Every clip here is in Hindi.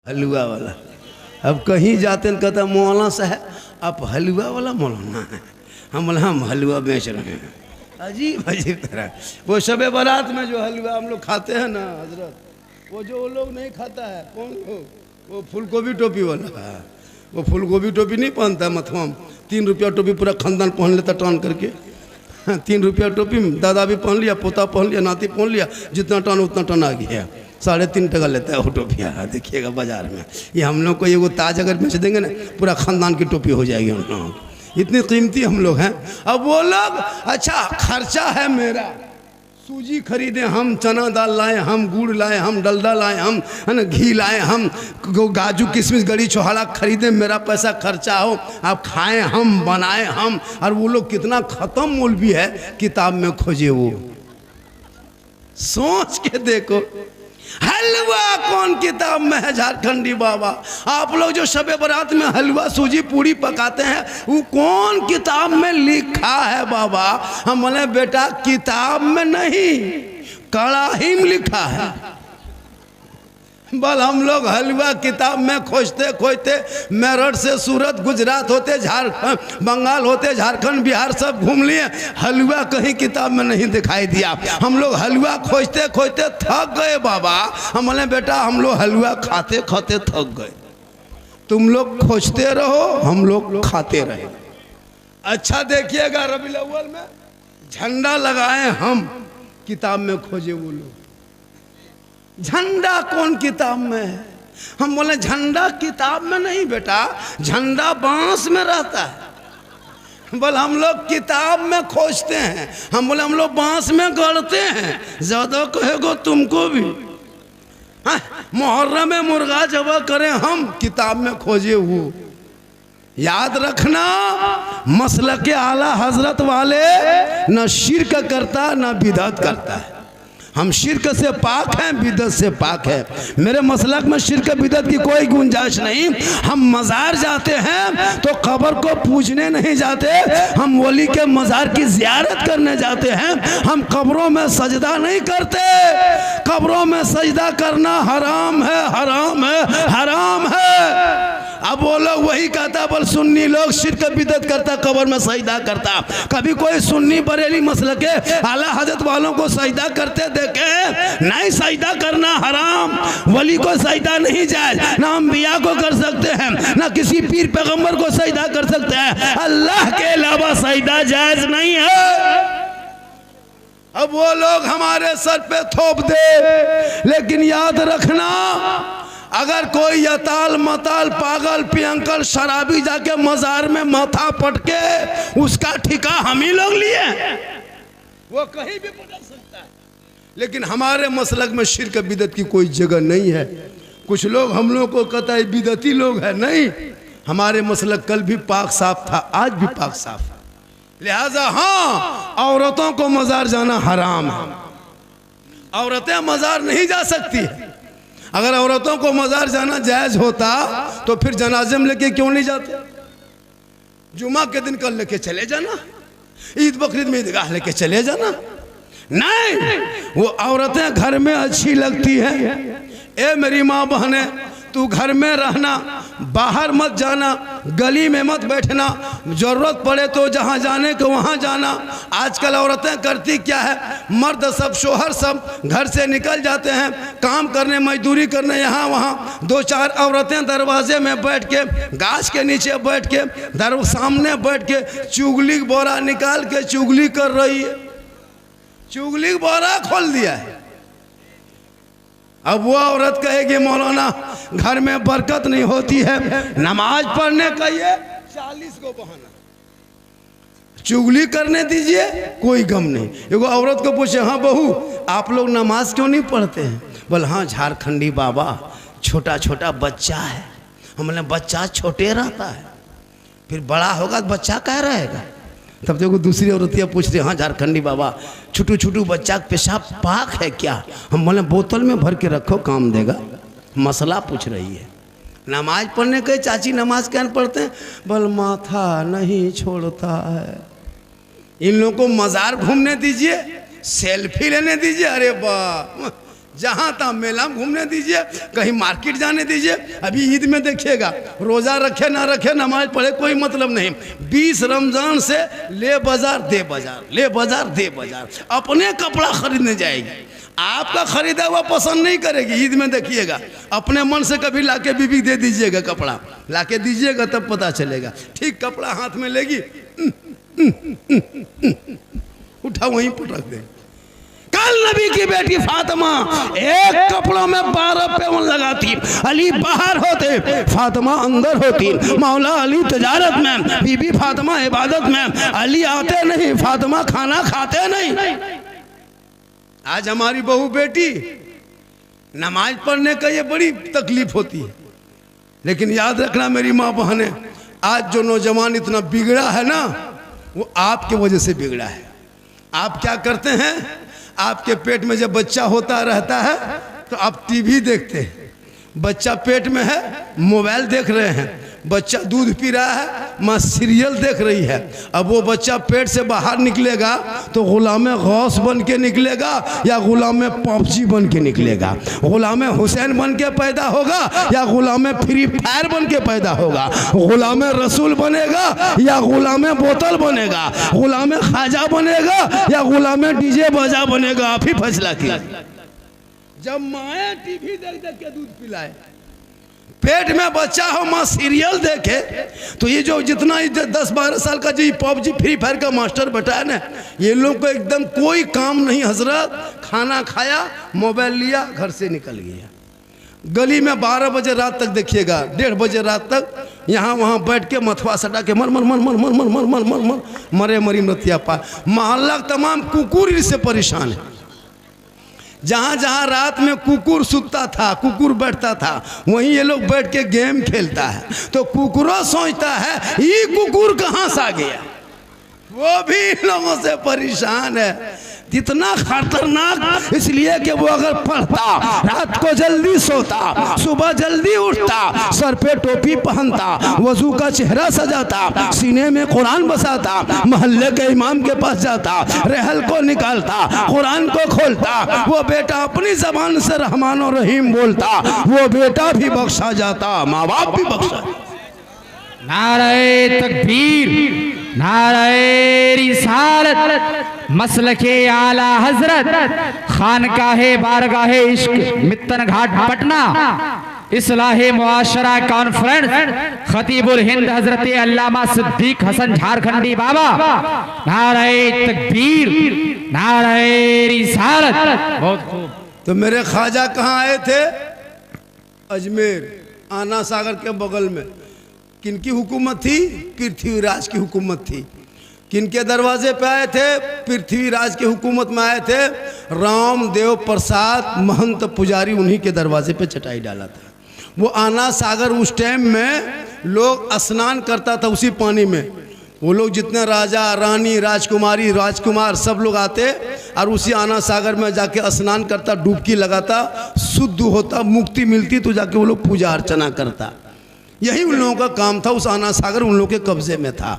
हलवा वाला। अब कहीं जाते हैं कहता मौलाना साहब आप हलवा वाला मौलाना है। हम बोले हम हलवा बेच रहे हैं। अजीब अजीब तरह वो शबे बारात में जो हलवा हम लोग खाते हैं ना हजरत, वो जो वो लोग नहीं खाता है। कौन लोग? वो फूलगोभी टोपी वाला है। वो फूलगोभी टोपी नहीं पहनता मथुआ में, 3 रुपया टोपी पूरा खानदान पहन लेता टान करके। 3 रुपया टोपी में दादा भी पहन लिया, पोता पहन लिया, नाती पहन लिया, जितना टन उतना टन आ गया। 3.5 टका लेता है वो टोपिया। देखिएगा बाजार में, ये हम लोग को ये वो ताज अगर बेच देंगे ना पूरा खानदान की टोपी हो जाएगी हम लोग, इतनी कीमती हम लोग हैं। अब वो लोग अच्छा खर्चा है मेरा, सूजी खरीदे हम, चना दाल लाए हम, गुड़ लाए हम, डलडा लाए हम, है ना, घी लाए हम, काजू किशमिश गड़ी छोहाड़ा खरीदे, मेरा पैसा खर्चा हो, आप खाएं हम, बनाए हम। और वो लोग कितना ख़त्म मौलवी है, किताब में खोजे वो। सोच के देखो हलवा कौन किताब में है झारखंडी बाबा। आप लोग जो शबे बारात में हलवा सूजी पूड़ी पकाते हैं वो कौन किताब में लिखा है बाबा? हम बोले बेटा किताब में नहीं कड़ाही में लिखा है। बल हम लोग हलवा किताब में खोजते खोजते मेरठ से सूरत गुजरात होते झारखंड बंगाल होते झारखंड बिहार सब घूम लिए, हलवा कहीं किताब में नहीं दिखाई दिया। हम लोग हलवा खोजते खोजते थक गए बाबा। हम बोले बेटा हम लोग हलवा खाते खाते थक गए, तुम लोग खोजते रहो हम लोग खाते रहे। अच्छा देखिएगा रबीउल अव्वल में झंडा लगाए हम, किताब में खोजे वो लोग। झंडा कौन किताब में है? हम बोले झंडा किताब में नहीं बेटा, झंडा बांस में रहता है। बोले हम लोग किताब में खोजते हैं। हम बोले हम लोग बांस में गढ़ते हैं। ज्यादा कहेगो तुमको भी। मुहर्रम में मुर्गा जबा करें हम, किताब में खोजे वो। याद रखना मसलक आला हजरत वाले न शिर्क करता न बिदअत करता है। हम शिर्क से पाक हैं, बिदअत से पाक है। मेरे मसलक में शिर्क बिदअत की कोई गुंजाइश नहीं। हम मज़ार जाते हैं तो कब्र को पूजने नहीं जाते, हम वली के मज़ार की ज़ियारत करने जाते हैं। हम कब्रों में सजदा नहीं करते। कब्रों में सजदा करना हराम है, हराम है, हराम है। अब वो लोग वही कहता, बोल सुन्नी लोग शिर्क बिदअत करता, कब्र में सजदा करता। कभी कोई सुन्नी बरेली मसलक के आला हजरत वालों को सजदा करते देखे? नहीं, सजदा करना हराम। वली को सजदा नहीं जायज, ना अंबिया को कर सकते हैं, ना किसी पीर पैगंबर को सजदा कर सकते हैं। अल्लाह के अलावा सजदा जायज नहीं है। अब वो लोग हमारे सर पे थोप दे, लेकिन याद रखना अगर कोई यताल मताल पागल पियंकल शराबी जाके मजार में माथा पटके, उसका ठिका हम ही लोग लिए। वो कहीं भी पटक सकता है, लेकिन हमारे मसलक में शिर्क बिदअत की कोई जगह नहीं है। कुछ लोग हम लोग को कहता है बिदअती लोग है, नहीं, हमारे मसलक कल भी पाक साफ था, आज भी पाक साफ है। लिहाजा हाँ, औरतों को मजार जाना हराम है। औरतें मजार नहीं जा सकती। अगर औरतों को मजार जाना जायज होता तो फिर जनाजे में लेके क्यों नहीं जाते? जुमा के दिन कल लेके चले जाना, ईद बकरीद में ईदगाह लेके चले जाना। नहीं, वो औरतें घर में अच्छी लगती है। ए मेरी माँ बहने, तू घर में रहना, बाहर मत जाना, गली में मत बैठना, जरूरत पड़े तो जहाँ जाने को वहाँ जाना। आजकल औरतें करती क्या है, मर्द सब शोहर सब घर से निकल जाते हैं काम करने मजदूरी करने यहाँ वहाँ। 2-4 औरतें दरवाजे में बैठ के, गाछ के नीचे बैठ के, सामने बैठ के चुगली बोरा निकाल के चुगली कर रही है। चुगली बोरा खोल दिया है। अब वो औरत कहेगी मौलाना घर में बरकत नहीं होती है, नमाज पढ़ने का ये 40 को बहाना, चुगली करने दीजिए, कोई गम नहीं। एगो औरत को पूछे, हाँ बहू आप लोग नमाज क्यों नहीं पढ़ते हैं? बोल हाँ झारखंडी बाबा छोटा छोटा बच्चा है। हम बोले बच्चा छोटे रहता है, फिर बड़ा होगा तो बच्चा क्या रहेगा? तब देखो दूसरी औरतियाँ पूछ रही, हाँ झारखंडी बाबा छोटू छोटू बच्चा पेशाब पाक है क्या? हम बोले बोतल में भर के रखो काम देगा। मसला पूछ रही है। नमाज पढ़ने के चाची नमाज क्या पढ़ते हैं? बोल माथा नहीं छोड़ता है। इन लोगों को मज़ार घूमने दीजिए, सेल्फी लेने दीजिए। अरे वाह, जहाँ तहाँ मेला में घूमने दीजिए, कहीं मार्केट जाने दीजिए। अभी ईद में देखिएगा, रोज़ा रखे ना रखे, नमाज पढ़े, कोई मतलब नहीं। 20 रमज़ान से ले बाजार दे बाजार, ले बाजार दे बाजार, अपने कपड़ा खरीदने जाएगी। आपका खरीदा हुआ पसंद नहीं करेगी। ईद में देखिएगा, अपने मन से कभी लाके बीबी दे दीजिएगा, कपड़ा लाके दीजिएगा, तब पता चलेगा। ठीक कपड़ा हाथ में लेगी, उठा वहीं पटक दे। कल नबी की बेटी फातिमा एक कपड़ों में 12 पैवन लगाती, अली बाहर होते, फातिमा अंदर होती। मौला अली तजारत में, बीबी फातिमा इबादत में, अली आते नहीं, फातिमा खाना खाते नहीं। आज हमारी बहू बेटी नमाज पढ़ने का ये बड़ी तकलीफ होती है, लेकिन याद रखना मेरी माँ बहनें, आज जो नौजवान इतना बिगड़ा है ना, वो आपके वजह से बिगड़ा है। आप क्या करते हैं, आपके पेट में जब बच्चा होता रहता है तो आप टीवी देखते हैं, बच्चा पेट में है, मोबाइल देख रहे हैं, बच्चा दूध पी रहा है, माँ सीरियल देख रही है। अब वो बच्चा पेट से बाहर निकलेगा तो गुलाम गौस बन के निकलेगा या गुलाम पॉपची बन के निकलेगा, गुलाम हुसैन बन के पैदा होगा या गुलाम फ्री फायर बन के पैदा होगा, गुलाम रसूल बनेगा या गुलाम बोतल बनेगा, गुलाम खाजा बनेगा या गुलाम डीजे बाजा बनेगा। आप ही फैसला किया। जब माए टीवी देख देख के दूध पिलाए, पेट में बच्चा हो, माँ सीरियल देखे, तो ये जो जितना 10-12 साल का जो पबजी फ्री फायर का मास्टर बैठा है ना, ये लोग को एकदम कोई काम नहीं हजरत। खाना खाया, मोबाइल लिया, घर से निकल गया। गली में 12 बजे रात तक देखिएगा, 1:30 बजे रात तक यहाँ वहाँ बैठ के मथवा सटा के मर मर मर मर मर मर मर मर मर मरे मरी नतिया पा। मोहल्ला तमाम कुकुर इससे परेशान है। जहाँ जहाँ रात में कुकुर सुतता था, कुकुर बैठता था, वहीं ये लोग बैठ के गेम खेलता है। तो कुकुरों सोचता है ये कुकुर कहाँ से आ गया, वो भी इन लोगों से परेशान है। इतना खतरनाक इसलिए कि वो अगर पढ़ता, रात को जल्दी सोता, सुबह जल्दी उठता, सर पे टोपी पहनता, वजू का चेहरा सजाता, सीने में कुरान बसाता, मोहल्ले के इमाम के पास जाता, रहल को निकालता, कुरान को खोलता, वो बेटा अपनी जबान से रहमान और रहीम बोलता, वो बेटा भी बख्शा जाता, माँ बाप भी बख्शा। नारे तकबीर, नारे रिसालत, मसलके आला हजरत, खानकाहे बारगाहे इश्क, मित्तन घाट पटना, इस्लाहे मुआशरा कॉन्फ्रेंस, खतीबुल हिंद हजरत अल्लामा सिद्दीक हसन झारखंडी बाबा। नारे तकबीर, नारे रिसालत। बहुत खूब। तो मेरे ख्वाजा कहाँ आए थे? अजमेर, आना सागर के बगल में। किनकी हुकूमत थी? पृथ्वीराज की हुकूमत थी। किनके दरवाजे पे आए थे? पृथ्वीराज की हुकूमत में आए थे। रामदेव प्रसाद महंत पुजारी, उन्हीं के दरवाजे पे चटाई डाला था। वो आना सागर उस टाइम में लोग स्नान करता था उसी पानी में। वो लोग जितने राजा रानी राजकुमारी राजकुमार सब लोग आते और उसी आना सागर में जाके स्नान करता, डुबकी लगाता, शुद्ध होता, मुक्ति मिलती, तो जाके वो लोग पूजा अर्चना करता। यही उन लोगों का काम था। उस आना सागर उन लोगों के कब्जे में था।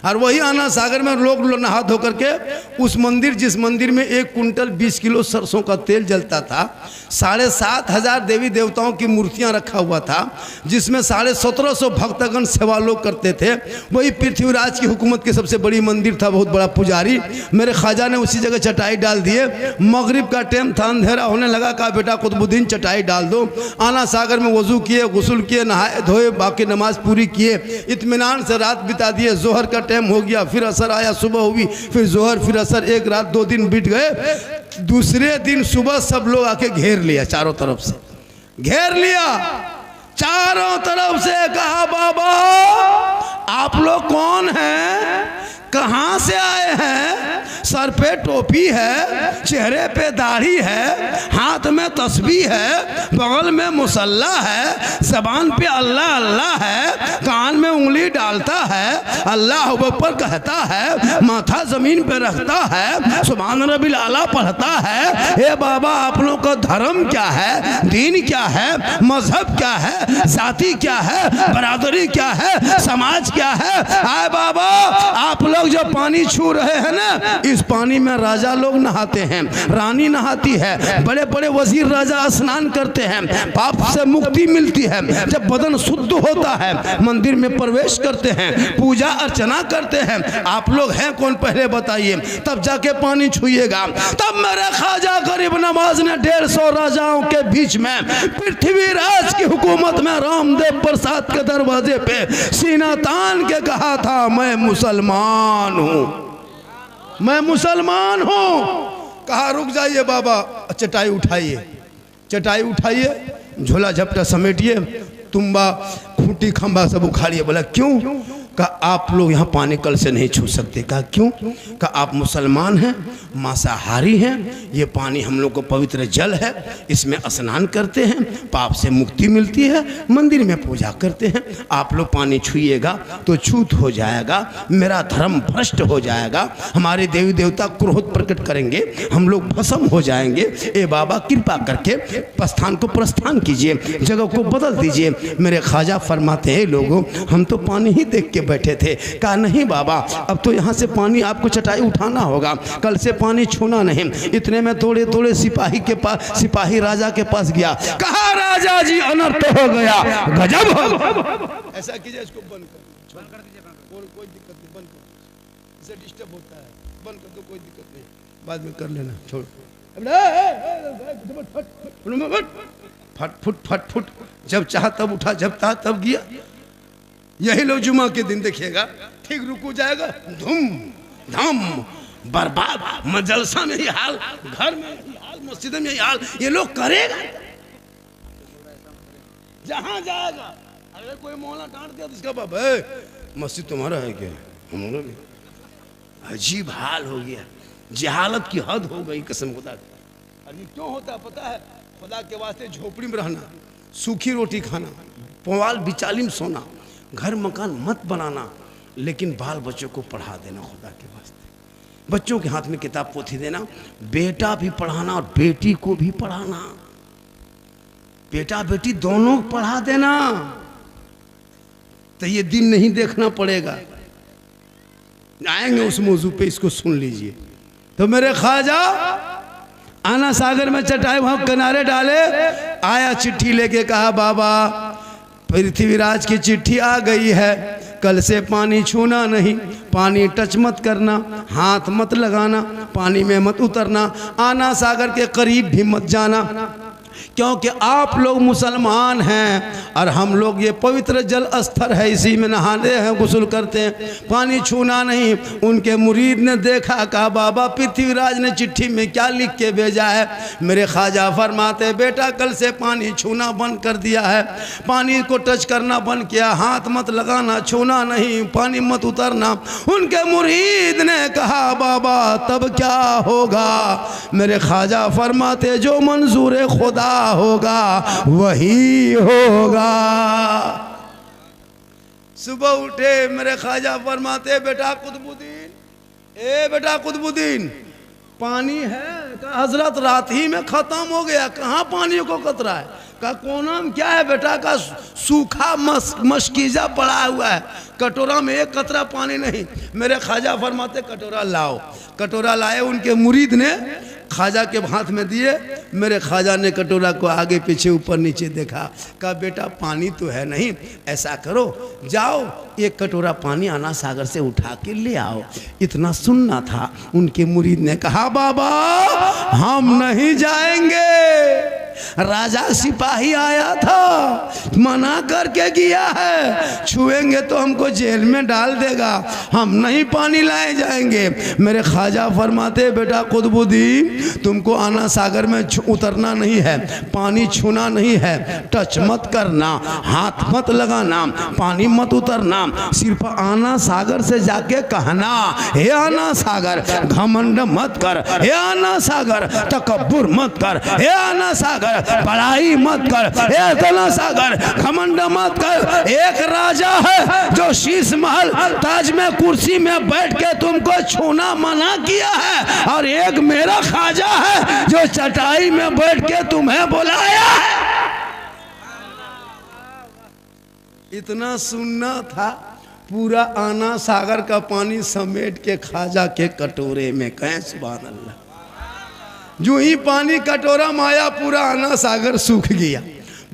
और वही आना सागर में लोग नहा धो करके उस मंदिर, जिस मंदिर में 1 कुंटल 20 किलो सरसों का तेल जलता था, 7,500 देवी देवताओं की मूर्तियां रखा हुआ था, जिसमें 1750 भक्तगण सेवा लोग करते थे। वही पृथ्वीराज की हुकूमत की सबसे बड़ी मंदिर था, बहुत बड़ा पुजारी। मेरे ख्वाजा ने उसी जगह चटाई डाल दिए। मगरिब का टाइम था, अंधेरा होने लगा, कहा बेटा कुतुबुद्दीन चटाई डाल दो। आना सागर में वजू किए, गुस्ल किए, नहाए धोए, बाकी नमाज पूरी किए, इत्मीनान से रात बिता दिए। जोहर का टाइम हो गया, फिर असर आया, सुबह हुई, फिर जोहर, फिर असर, 1 रात 2 दिन बीत गए। दूसरे दिन सुबह सब लोग आके घेर लिया, चारों तरफ से घेर लिया, चारों तरफ से। कहा बाबा आप लोग कौन हैं, कहाँ से आए हैं? सर पे टोपी है, चेहरे पे दाढ़ी है, हाथ में तस्बीह है, बगल में मुसल्ला है, जबान पे अल्लाह अल्लाह है, कान में उंगली डालता है, अल्लाह अकबर कहता है, माथा जमीन पे रखता है, सुभान रब्बिल आला पढ़ता है। हे बाबा आप लोग का धर्म क्या है, दीन क्या है, मजहब क्या है, जाति क्या है, बरादरी क्या है, समाज क्या है? आए बाबा आप लोग जो पानी छू रहे हैं ना, इस इस पानी में राजा लोग नहाते हैं, रानी नहाती है, बड़े बड़े वजीर राजा स्नान करते हैं, पाप से मुक्ति मिलती है। जब बदन शुद्ध होता है मंदिर में प्रवेश करते हैं, पूजा अर्चना करते हैं। आप लोग हैं कौन पहले बताइए, तब जाके पानी छुइएगा। तब मेरे ख्वाजा गरीब नवाज ने 150 राजाओं के बीच में पृथ्वीराज की हुकूमत में रामदेव प्रसाद के दरवाजे पे सीना तान के कहा था, मैं मुसलमान हूं, मैं मुसलमान हूं। कहा रुक जाइए बाबा, चटाई उठाइए, चटाई उठाइए, झोला झपटा समेटिए, तुम्बा खूंटी खंबा सब उखाड़िए। बोला क्यों? कहा आप लोग यहाँ पानी कल से नहीं छू सकते। कहा क्यों? कहा आप मुसलमान हैं, मांसाहारी हैं, ये पानी हम लोग को पवित्र जल है, इसमें स्नान करते हैं, पाप से मुक्ति मिलती है, मंदिर में पूजा करते हैं। आप लोग पानी छुइएगा तो छूत हो जाएगा, मेरा धर्म भ्रष्ट हो जाएगा, हमारे देवी देवता क्रोध प्रकट करेंगे, हम लोग भस्म हो जाएंगे। ए बाबा कृपा करके प्रस्थान को प्रस्थान कीजिए, जगह को बदल दीजिए। मेरे ख्वाजा फरमाते हैं लोगों हम तो पानी ही देख के बैठे थे। कहा नहीं बाबा, अब तो यहाँ से पानी आपको चटाई उठाना होगा, कल से पानी छूना नहीं। इतने में थोड़े थोड़े सिपाही के पास, सिपाही राजा के पास गया। कहा राजा जी अनर्थ हो गया, गजब हो। ऐसा कीजिए, इसको बंद कर दीजिए, कोई दिक्कत नहीं, बंद कर, इसे डिस्टर्ब होता है, बंद कर दो, कोई दिक्कत नहीं, बाद में कर लेना, छोड़। फट फुट फट फुट, जब चाह तब उठा, जब चाह तब गया। यही लोग जुमा के दिन देखिएगा, ठीक रुकू जाएगा, धूम धाम बर्बाद। जलसा में ही हाल, घर में ही हाल, मस्जिद में ही हाल, ये लोग करेगा जहां जाएगा। अरे कोई मौला डांट दिया तो इसका बाप है मस्जिद तुम्हारा है क्या? हमारा भी। अजीब हाल हो गया, जहालत की हद हो गई कसम खुदा की। अरे क्यों होता पता है? खुदा के वास्ते झोपड़ी में रहना, सूखी रोटी खाना, पुआल बिचाली में सोना, घर मकान मत बनाना, लेकिन बाल बच्चों को पढ़ा देना खुदा के वास्ते। बच्चों के हाथ में किताब पोथी देना, बेटा भी पढ़ाना और बेटी को भी पढ़ाना, बेटा बेटी दोनों पढ़ा देना, तो ये दिन नहीं देखना पड़ेगा। आएंगे उस मौजू पे, इसको सुन लीजिए। तो मेरे ख्वाजा आना सागर में चटाई वहां किनारे डाले, आया चिट्ठी लेके, कहा बाबा पृथ्वीराज की चिट्ठी आ गई है, कल से पानी छूना नहीं, पानी टच मत करना, हाथ मत लगाना, पानी में मत उतरना, आना सागर के करीब भी मत जाना, क्योंकि आप लोग मुसलमान हैं और हम लोग ये पवित्र जल स्थल है, इसी में नहाते हैं, गुस्ल करते हैं, पानी छूना नहीं। उनके मुरीद ने देखा, कहा बाबा पृथ्वीराज ने चिट्ठी में क्या लिख के भेजा है? मेरे ख्वाजा फरमाते बेटा कल से पानी छूना बंद कर दिया है, पानी को टच करना बंद किया, हाथ मत लगाना, छूना नहीं, पानी मत उतरना। उनके मुरीद ने कहा बाबा तब क्या होगा? मेरे ख्वाजा फरमाते जो मंजूर खुदा होगा वही होगा। सुबह उठे मेरे ख्वाजा फरमाते बेटा कुतुबुद्दीन, ए बेटा कुतुबुद्दीन पानी है? कहा हजरत रात ही में खत्म हो गया, कहाँ पानी को कतरा है? का कोना में क्या है बेटा? का सूखा मशकीजा पड़ा हुआ है, कटोरा में एक कतरा पानी नहीं। मेरे ख्वाजा फरमाते कटोरा लाओ, कटोरा लाए, उनके मुरीद ने ख्वाजा के हाथ में दिए। मेरे ख्वाजा ने कटोरा को आगे पीछे ऊपर नीचे देखा, कहा बेटा पानी तो है नहीं, ऐसा करो जाओ एक कटोरा पानी आना सागर से उठा के ले आओ। इतना सुनना था। उनके मुरीद ने कहा बाबा हम नहीं जाएंगे, राजा सिपाही आया था मना करके गया है, छुएंगे तो हमको जेल में डाल देगा, हम नहीं पानी लाए जाएंगे। मेरे ख्वाजा फरमाते बेटा कुतुबुद्दीन तुमको आना सागर में उतरना नहीं है, पानी छूना नहीं है, टच मत करना, हाथ मत लगाना, पानी मत उतरना, सिर्फ आना सागर से जाके कहना हे आना सागर घमंड मत कर, हे आना सागर तकब्बुर मत कर, हे आना सागर बड़ाई मत कर, हे आना सागर घमंड मत कर। एक राजा है जो शीश महल ताज में कुर्सी में बैठ के तुमको छूना मना किया है, और एक मेरा ख्वाजा है जो चटाई में बैठ के तुम्हें बुलाया है। इतना सुनना था। पूरा आना सागर का पानी समेट के खाजा के कटोरे में, कहें सुभान अल्लाह। जो ही पानी कटोरा में आया पूरा आना सागर सूख गया।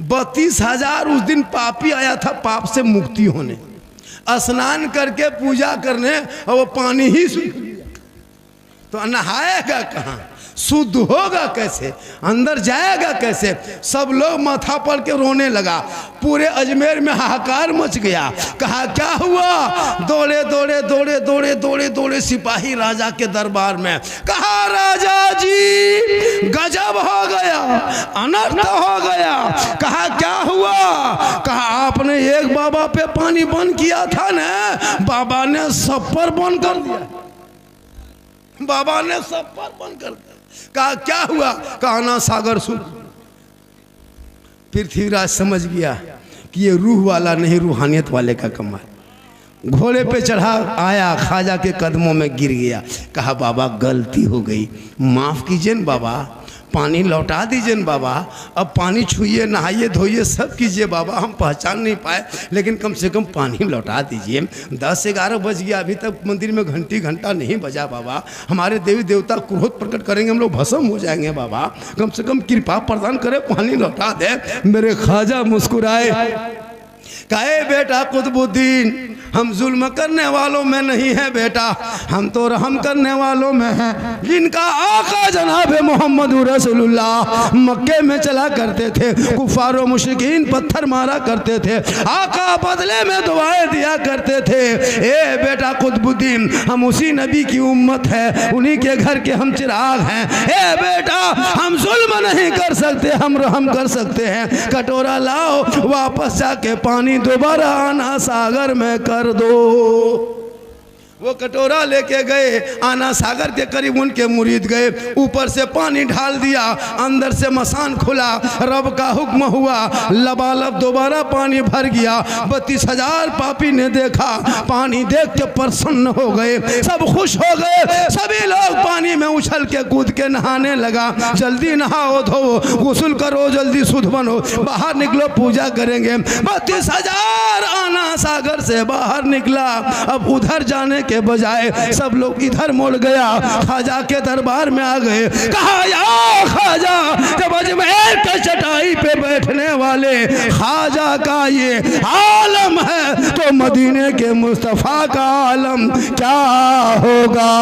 32,000 उस दिन पापी आया था पाप से मुक्ति होने, स्नान करके पूजा करने, और वो पानी ही सूख गया। तो नहाएगा कहाँ, शुद्ध होगा कैसे, अंदर जाएगा कैसे। सब लोग माथा पड़ के रोने लगा। पूरे अजमेर में हाहाकार मच गया। कहा क्या हुआ, दौड़े दौड़े दौड़े दौड़े दौड़े दौड़े सिपाही राजा के दरबार में। कहा राजा जी गजब हो गया, अनर्थ हो गया। कहा क्या हुआ, कहा आपने एक बाबा पे पानी बंद किया था ना, बाबा ने सब पर बंद कर दिया, बाबा ने सब पर बंद कर दिया। कहा क्या हुआ, कहा ना सागर सूख। पृथ्वीराज समझ गया कि ये रूह वाला नहीं, रूहानियत वाले का कमाल। घोड़े पे चढ़ा आया, खाजा के कदमों में गिर गया। कहा बाबा गलती हो गई, माफ कीजिए न बाबा, पानी लौटा दीजिए न बाबा, अब पानी छुइए, नहाइए, धोइए, सब कीजिए बाबा, हम पहचान नहीं पाए, लेकिन कम से कम पानी लौटा दीजिए। 10-11 बज गया, अभी तक मंदिर में घंटा नहीं बजा बाबा, हमारे देवी देवता क्रोध प्रकट करेंगे, हम लोग भस्म हो जाएंगे बाबा, कम से कम कृपा प्रदान करे, पानी लौटा दे। मेरे खाजा मुस्कुराए, कहे बेटा कुतुबुद्दीन हम जुल्म करने वालों में नहीं है बेटा, हम तो रहम करने वालों में हैं। जिनका आका जनाब मोहम्मद रसूलुल्लाह मक्के में चला करते थे, कुफार व मुशरिकीन पत्थर मारा करते थे, आका बदले में दुआएं दिया करते थे। ए बेटा कुतुबुद्दीन हम उसी नबी की उम्मत है, उन्हीं के घर के हम चिराग हैं। ए बेटा हम जुल्म नहीं कर सकते, हम रहम कर सकते हैं। कटोरा लाओ, वापस जाके पानी दोबारा आना सागर में कर दो। वो कटोरा लेके गए, आना सागर के करीब उनके मुरीद गए, ऊपर से पानी ढाल दिया, अंदर से मसान खुला, रब का हुक्म हुआ, लबालब दोबारा पानी भर गया। 32,000 पापी ने देखा, पानी देख के प्रसन्न हो गए, सब खुश हो गए। सभी लोग पानी में उछल के कूद के नहाने लगा। जल्दी नहाओ धो, गुस्ल करो, जल्दी शुद्ध बनो, बाहर निकलो, पूजा करेंगे। 32,000 आना सागर से बाहर निकला। अब उधर जाने के बजाय सब लोग इधर मुड़ गया, खाजा के दरबार में आ गए। कहा या खाजा, जब अजमेर के चटाई पे बैठने वाले खाजा का ये आलम है तो मदीने के मुस्तफा का आलम क्या होगा।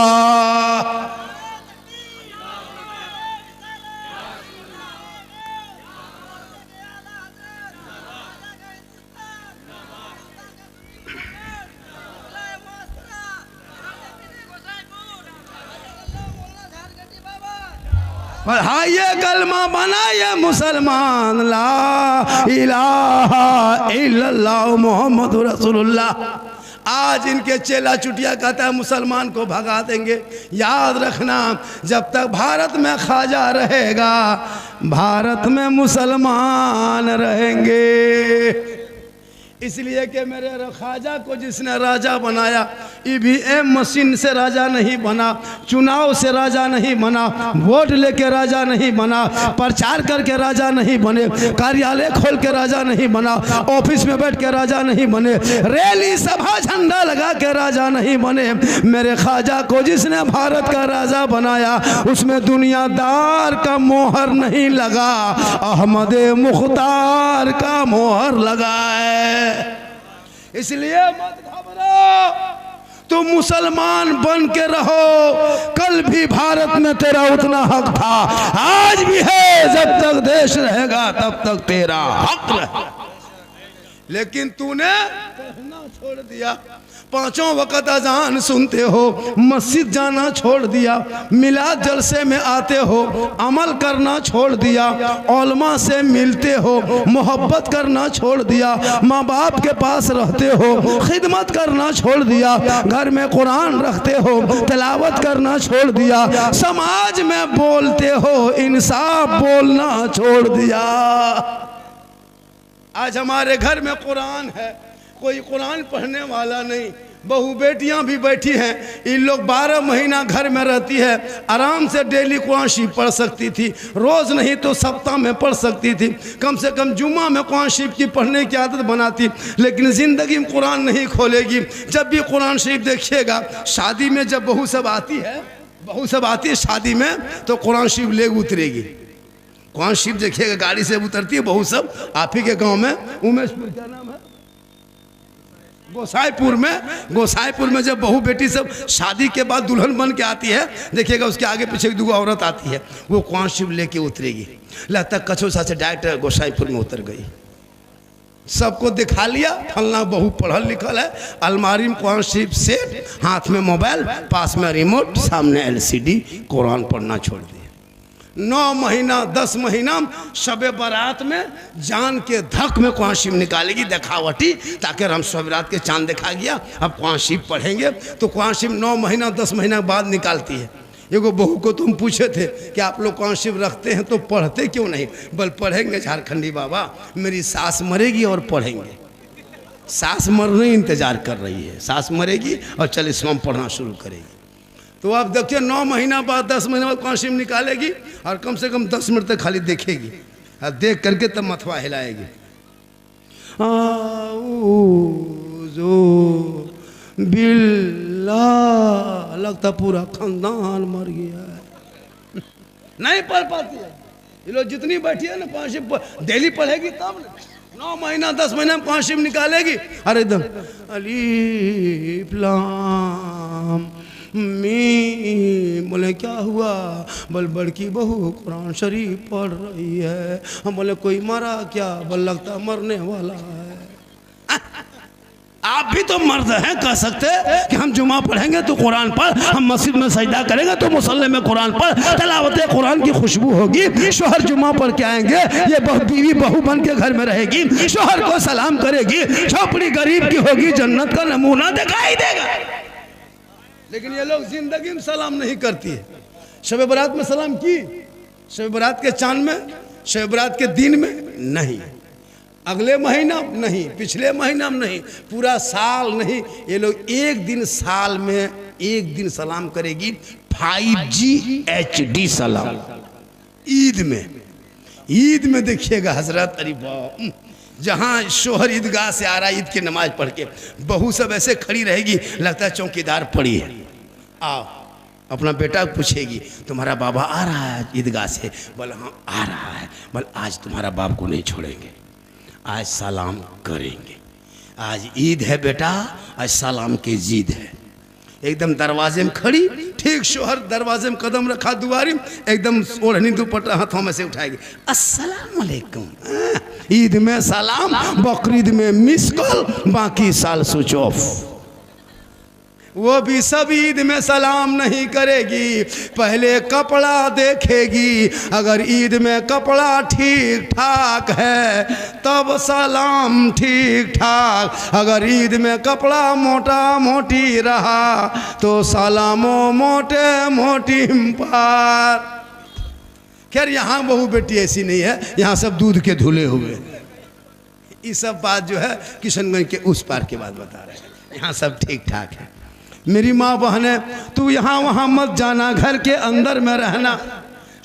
पढ़ाइए कलमा बनाइए मुसलमान, ला इलाहा इल्लल्लाह मोहम्मद रसूलुल्लाह। आज इनके चेला चुटिया कहता है मुसलमान को भगा देंगे। याद रखना जब तक भारत में खाजा रहेगा, भारत में मुसलमान रहेंगे। इसलिए कि मेरे खाजा को जिसने राजा बनाया, ईवीएम मशीन से राजा नहीं बना, चुनाव से राजा नहीं बना, वोट लेके राजा नहीं बना, प्रचार करके राजा नहीं बने, कार्यालय खोल के राजा नहीं बना, ऑफिस में बैठ के राजा नहीं बने, रैली सभा झंडा लगा के राजा नहीं बने। मेरे खाजा को जिसने भारत का राजा बनाया, उसमें दुनियादार का मोहर नहीं लगा, अहमद मुख्तार का मोहर लगा है। इसलिए मत घबराओ, तुम मुसलमान बन के रहो। कल भी भारत में तेरा उतना हक था, आज भी है, जब तक देश रहेगा तब तक तेरा हक रहेगा। लेकिन तूने पढ़ना छोड़ दिया, 5 वक्त अजान सुनते हो, मस्जिद जाना छोड़ दिया, मिलाद जलसे में आते हो, अमल करना छोड़ दिया, उलमा से मिलते हो, मोहब्बत करना छोड़ दिया, माँ बाप के पास रहते हो, खिदमत करना छोड़ दिया, घर में कुरान रखते हो, तिलावत करना छोड़ दिया, समाज में बोलते हो, इंसाफ बोलना छोड़ दिया। आज हमारे घर में कुरान है, कोई कुरान पढ़ने वाला नहीं, बहू बेटियां भी बैठी हैं, इन लोग 12 महीना घर में रहती है, आराम से डेली कुरान शरीफ पढ़ सकती थी, रोज़ नहीं तो सप्ताह में पढ़ सकती थी, कम से कम जुम्मा में कुरान शरीफ की पढ़ने की आदत बनाती। लेकिन ज़िंदगी में कुरान नहीं खोलेगी। जब भी कुरान शरीफ देखिएगा, शादी में जब बहू सब आती है शादी में, तो कुरान शरीफ ले उतरेगी। कुरान शरीफ देखिएगा, गाड़ी से उतरती है बहू सब। आप ही के गाँव में उमेशपुर, क्या नाम है, गोसाईपुर में जब बहू बेटी सब शादी के बाद दुल्हन बन के आती है, देखिएगा उसके आगे पीछे 2 औरत आती है, वो कुरान शरीफ लेके उतरेगी। लगता कचौसा से डायरेक्ट गोसाईपुर में उतर गई। सबको दिखा लिया, फलना बहू पढ़ल लिखल है, अलमारी में कुरान शरीफ सेट, हाथ में मोबाइल, पास में रिमोट, सामने LCD, कुरान पढ़ना छोड़ दिया। 9 महीना 10 महीना शबे बारात में जान के धक में कुरान शरीफ निकालेगी, दिखावटी, ताकि हम शब रात के चांद देखा गया, अब कुरान शरीफ पढ़ेंगे। तो कुरान शरीफ 9 महीना 10 महीना बाद निकालती है। एगो बहू को तुम पूछे थे कि आप लोग कुरान शरीफ रखते हैं तो पढ़ते क्यों नहीं? बल पढ़ेंगे झारखंडी बाबा, मेरी सास मरेगी और पढ़ेंगे। सास मरने इंतजार कर रही है, सास मरेगी और चल इस्लाम पढ़ना शुरू करेगी। तो आप देखिए 9 महीना बाद 10 महीना बाद कुरान शरीफ निकालेगी और कम से कम 10 मिनट तक खाली देखेगी, और देख करके तब मथवा हिलाएगी। बिल्ला, लगता पूरा खानदान मर गया है। नहीं पढ़ पाती है ये लोग, जितनी बैठी है ना कुरान शरीफ डेली पढ़ेगी तब 9 महीना 10 महीना कुरान शरीफ निकालेगी। अरे एकदम अलीफ लाम मीम, बोले क्या हुआ? बोल बड़की बहू कुरान शरीफ पढ़ रही है। हम बोले कोई मरा क्या? बोल लगता मरने वाला है। आप भी तो मर्द हैं, कह सकते कि हम जुमा पढ़ेंगे तो कुरान पढ़, हम मस्जिद में सजदा करेंगे तो मुसल्ले में कुरान पढ़, तलावत कुरान की खुशबू होगी, शोहर जुमा पढ़ के आएंगे, ये बीवी बहू बन के घर में रहेगी, शोहर को सलाम करेगी, झोपड़ी गरीब की होगी, जन्नत का नमूना दिखाई देगा। लेकिन ये लोग जिंदगी में सलाम नहीं करती है। शब बारात में सलाम की, शब बारात के चांद में, शब बारात के दिन में नहीं, अगले महीना नहीं, पिछले महीना में नहीं, पूरा साल नहीं। ये लोग एक दिन साल में एक दिन सलाम करेगी, 5G HD सलाम। ईद में देखिएगा हजरत, अरे वाह, जहाँ शोहर ईदगाह से आ रहा है ईद की नमाज पढ़ के, बहू सब ऐसे खड़ी रहेगी, लगता है चौकीदार पड़ी है। आओ, अपना बेटा पूछेगी तुम्हारा बाबा आ रहा है ईदगाह से? बोला हाँ आ रहा है। बोल आज तुम्हारा बाप को नहीं छोड़ेंगे, आज सलाम करेंगे, आज ईद है बेटा, आज सलाम की जीद है। एकदम दरवाजे में खड़ी, ठीक शोहर दरवाजे में कदम रखा दुआरी, एकदम ओढ़नी दुपट्टा हाथों में से उठाएगी, अस्सलाम वालेकुम। ईद में सलाम, बकरीद में मिस कॉल, बाकी साल स्विच ऑफ। वो भी सब ईद में सलाम नहीं करेगी, पहले कपड़ा देखेगी, अगर ईद में कपड़ा ठीक ठाक है तब सलाम ठीक ठाक, अगर ईद में कपड़ा मोटा मोटी रहा तो सलामो मोटे मोटी पार। खैर यहाँ बहू बेटी ऐसी नहीं है, यहाँ सब दूध के धुले हुए। ये सब बात जो है किशनगंज के उस पार की बात बता रहे हैं, यहाँ सब ठीक ठाक है। मेरी माँ बहने, तू यहाँ वहाँ मत जाना, घर के अंदर में रहना।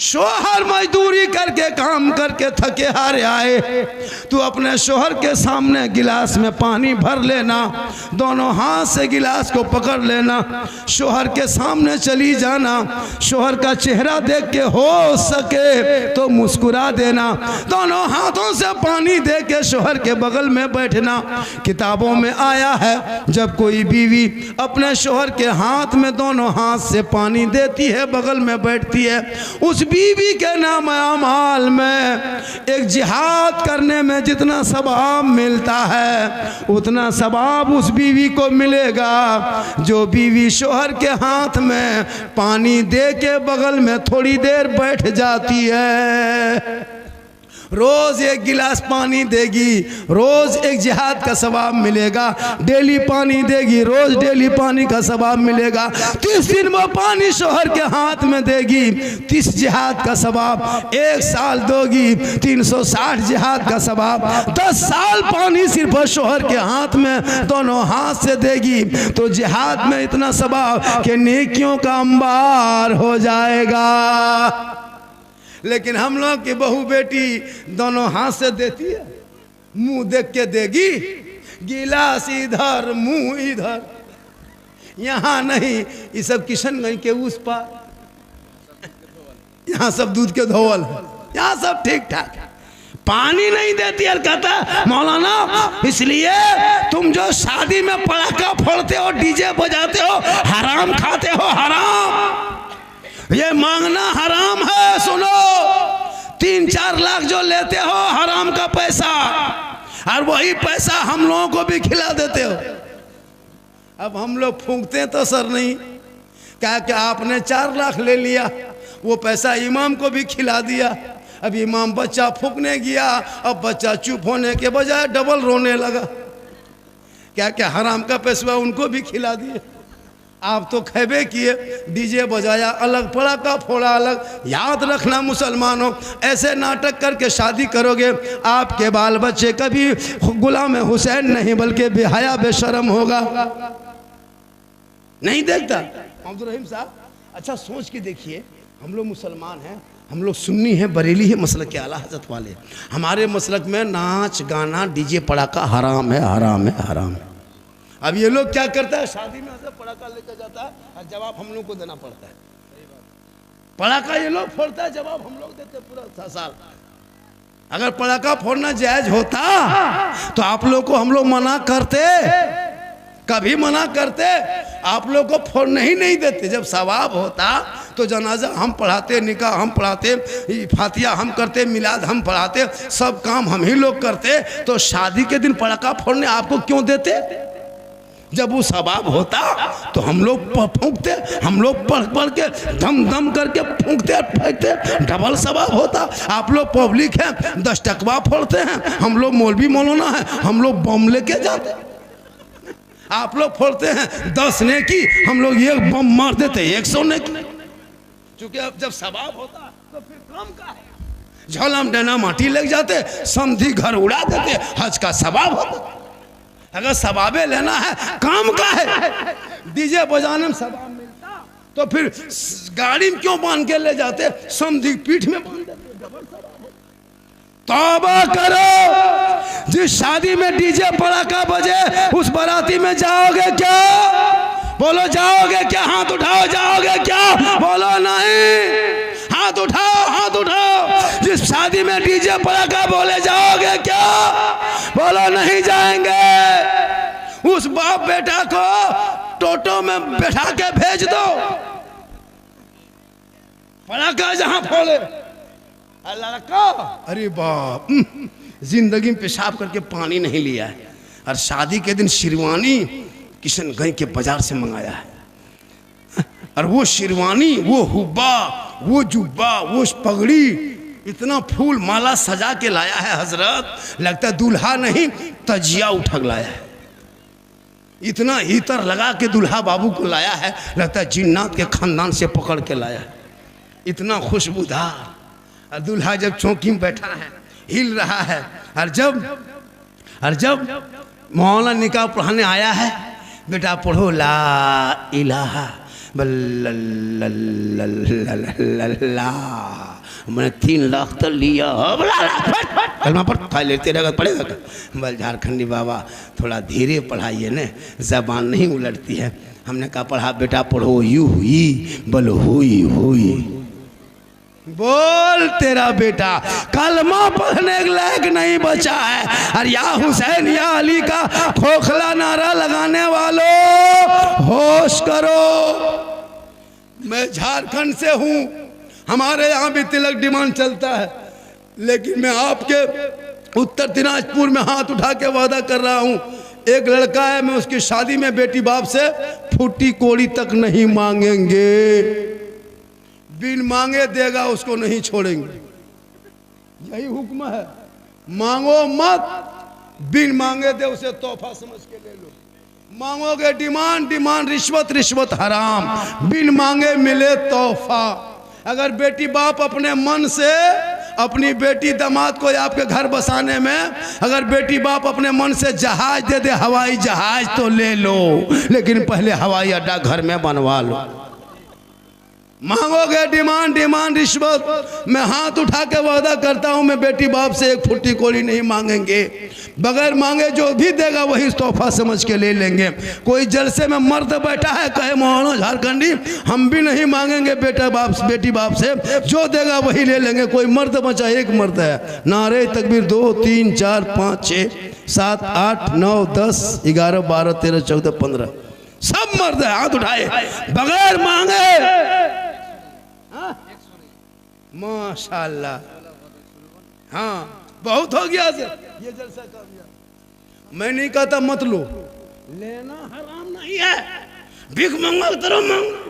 शोहर मजदूरी करके काम करके थके हारे आए, तू अपने शोहर के सामने गिलास में पानी भर लेना, दोनों हाथ से गिलास को पकड़ लेना, शोहर के सामने चली जाना, शोहर का चेहरा देख के हो सके तो मुस्कुरा देना, दोनों हाथों से पानी दे के शोहर के बगल में बैठना। किताबों में आया है जब कोई बीवी अपने शोहर के हाथ में दोनों हाथ से पानी देती है, बगल में बैठती है, उस बीवी के नाम अमाल में एक जिहाद करने में जितना सवाब मिलता है उतना सवाब उस बीवी को मिलेगा जो बीवी शोहर के हाथ में पानी दे के बगल में थोड़ी देर बैठ जाती है। रोज एक गिलास पानी देगी, रोज एक जिहाद का सवाब मिलेगा। डेली पानी देगी, रोज डेली पानी का सवाब मिलेगा। 30 दिन वो पानी शोहर के हाथ में देगी, 30 जिहाद का सवाब। 1 साल दोगी, 360 जिहाद का सवाब। 10 साल पानी सिर्फ शोहर के हाथ में दोनों हाथ से देगी तो जिहाद में इतना सवाब कि नेकियों का अंबार हो जाएगा। लेकिन हम लोग की बहू बेटी दोनों हाथ से देती है, मुंह देख के देगी, गिलास इधर मुंह इधर, यहाँ नहीं। ये सब किशनगंज के उस पार, यहाँ सब दूध के धोवल है, यहाँ सब ठीक ठाक है। पानी नहीं देती है। कहता मौलाना इसलिए तुम जो शादी में पटाखा फोड़ते हो, डीजे बजाते हो, हराम खाते हो, हराम। ये मांगना हराम है। सुनो, 3-4 लाख जो लेते हो हराम का पैसा, और वही पैसा हम लोगों को भी खिला देते हो। अब हम लोग फूंकते तो सर नहीं, क्या क्या आपने 4 लाख ले लिया, वो पैसा इमाम को भी खिला दिया। अब इमाम बच्चा फूंकने गया, अब बच्चा चुप होने के बजाय डबल रोने लगा। क्या क्या हराम का पैसा उनको भी खिला दिए। आप तो खैबे किए, डीजे बजाया अलग, पटाखा फोड़ा अलग। याद रखना मुसलमानों, ऐसे नाटक करके शादी करोगे, आपके बाल बच्चे कभी गुलाम हुसैन नहीं बल्कि बेहया बेशरम होगा। नहीं देखता अब्दुल रहीम साहब? अच्छा सोच के देखिए, हम लोग मुसलमान हैं, हम लोग सुन्नी हैं, बरेली है, मसलक के आला हजरत वाले। हमारे मसलक में नाच गाना डीजे पटाखा हराम है, हराम है, हराम है। अब ये लोग क्या करता है, शादी में पटाखा लेकर जाता है और जवाब हम लोग को देना पड़ता है। पटाखा ये लोग फोड़ता है, जवाब हम लोग देते पूरा साल। अगर पटाखा फोड़ना जायज होता तो आप लोग को हम लोग मना करते, कभी मना करते? आप लोग को फोड़ने ही नहीं देते। जब सवाब होता तो जनाजा हम पढ़ाते, निकाह हम पढ़ाते, फातिया हम करते, मिलाद हम पढ़ाते, सब काम हम ही लोग करते। तो शादी के दिन पटाखा फोड़ने आपको क्यों देते? जब वो सवाब होता तो हम लोग फूंकते, हम लोग पढ़ पढ़ के धम धम करके फूंकते फेंकते, डबल सवाब होता। आप लोग पब्लिक हैं, 10 टकवा फोड़ते हैं, हम लोग मौलवी मौलाना है, हम लोग बम लेके जाते। आप लोग फोड़ते हैं 10 नेकी, हम लोग 1 बम मार देते 100 नेकी। क्योंकि अब जब सवाब होता तो फिर काम का है। झोलम डना माटी लग जाते, समधी घर उड़ा देते, हज का सवाब होता। अगर सवाबे लेना है, काम का है, डीजे बजाने में सवाब मिलता तो फिर गाड़ी में क्यों बांध के ले जाते, समधी पीठ में बांध देते, डबल सवाब होता। तौबा करो, जिस शादी में डीजे पटाखा बजे उस बाराती में जाओगे क्या? बोलो जाओगे क्या? हाथ उठाओ, जाओगे क्या? बोलो नहीं। हाथ उठाओ, हाथ उठाओ। जिस शादी में डीजे पटाखा बोले जाओगे क्या? बोलो नहीं जाएंगे। उस बाप बेटा को टोटो में बैठा के भेज दो, पटाखा जहां फोड़े। लड़का अरे बाप, जिंदगी में पेशाब करके पानी नहीं लिया है, और शादी के दिन शेरवानी किशनगंज के बाजार से मंगाया है। और वो शेरवानी, वो हुब्बा, वो जुब्बा, वो पगड़ी, इतना फूल माला सजा के लाया है हजरत, लगता है दूल्हा नहीं तजिया उठक लाया है। इतना इतर लगा के दूल्हा बाबू को लाया है, लगता है जिन्नात के खानदान से पकड़ के लाया है। इतना खुशबूदार। और दूल्हा जब चौकी में बैठा है, हिल रहा है, और जब मौलाना निकाह पढ़ाने आया है, बेटा पढ़ो ला इलाहा बल्ला, मैंने 3 लाख तो लिया, कलमा पर लेते रहेगा, पढ़ेगा। बल झारखंडी बाबा थोड़ा धीरे पढ़ाइए न, जबान नहीं उलटती है। हमने कहा पढ़ा बेटा पढ़ो, यू हुई बल हुई हुई। बोल तेरा बेटा कलमा पढ़ने के लायक नहीं बचा है। और या हुसैन या अली का खोखला नारा लगाने वालों होश करो। मैं झारखंड से हूँ, हमारे यहाँ भी तिलक डिमांड चलता है, लेकिन मैं आपके उत्तर दिनाजपुर में हाथ उठा के वादा कर रहा हूँ, एक लड़का है, मैं उसकी शादी में बेटी बाप से फूटी कोड़ी तक नहीं मांगेंगे। बिन मांगे देगा उसको नहीं छोड़ेंगे। यही हुक्म है, मांगो मत, बिन मांगे दे उसे तोहफा समझ के ले लो। मांगोगे डिमांड, डिमांड रिश्वत, रिश्वत हराम, बिन मांगे मिले तोहफा। अगर बेटी बाप अपने मन से अपनी बेटी दामाद को आपके घर बसाने में, अगर बेटी बाप अपने मन से जहाज दे दे, हवाई जहाज तो ले लो, लेकिन पहले हवाई अड्डा घर में बनवा लो। मांगोगे डिमांड, डिमांड रिश्वत। मैं हाथ उठा के वादा करता हूं, मैं बेटी बाप से एक फुट्टी कोड़ी नहीं मांगेंगे। बगैर मांगे जो भी देगा वही तोहफा समझ के ले लेंगे। कोई जलसे में मर्द बैठा है कहे मोहनो झारखंडी, हम भी नहीं मांगेंगे बेटा बाप बेटी बाप से, जो देगा वही ले लेंगे। कोई मर्द बचा, एक मर्द है। नारे तकबीर 2 3 4 5 6 7 8 9 10 11 12 13 14 15 सब मर्द है, हाथ उठाए बगैर मांगे। माशाल्लाह, हाँ बहुत हो गया से ये जलसा कर दिया। मैं नहीं कहता मत लो, लेना हराम नहीं है, भीख मांगो तरह मांगो।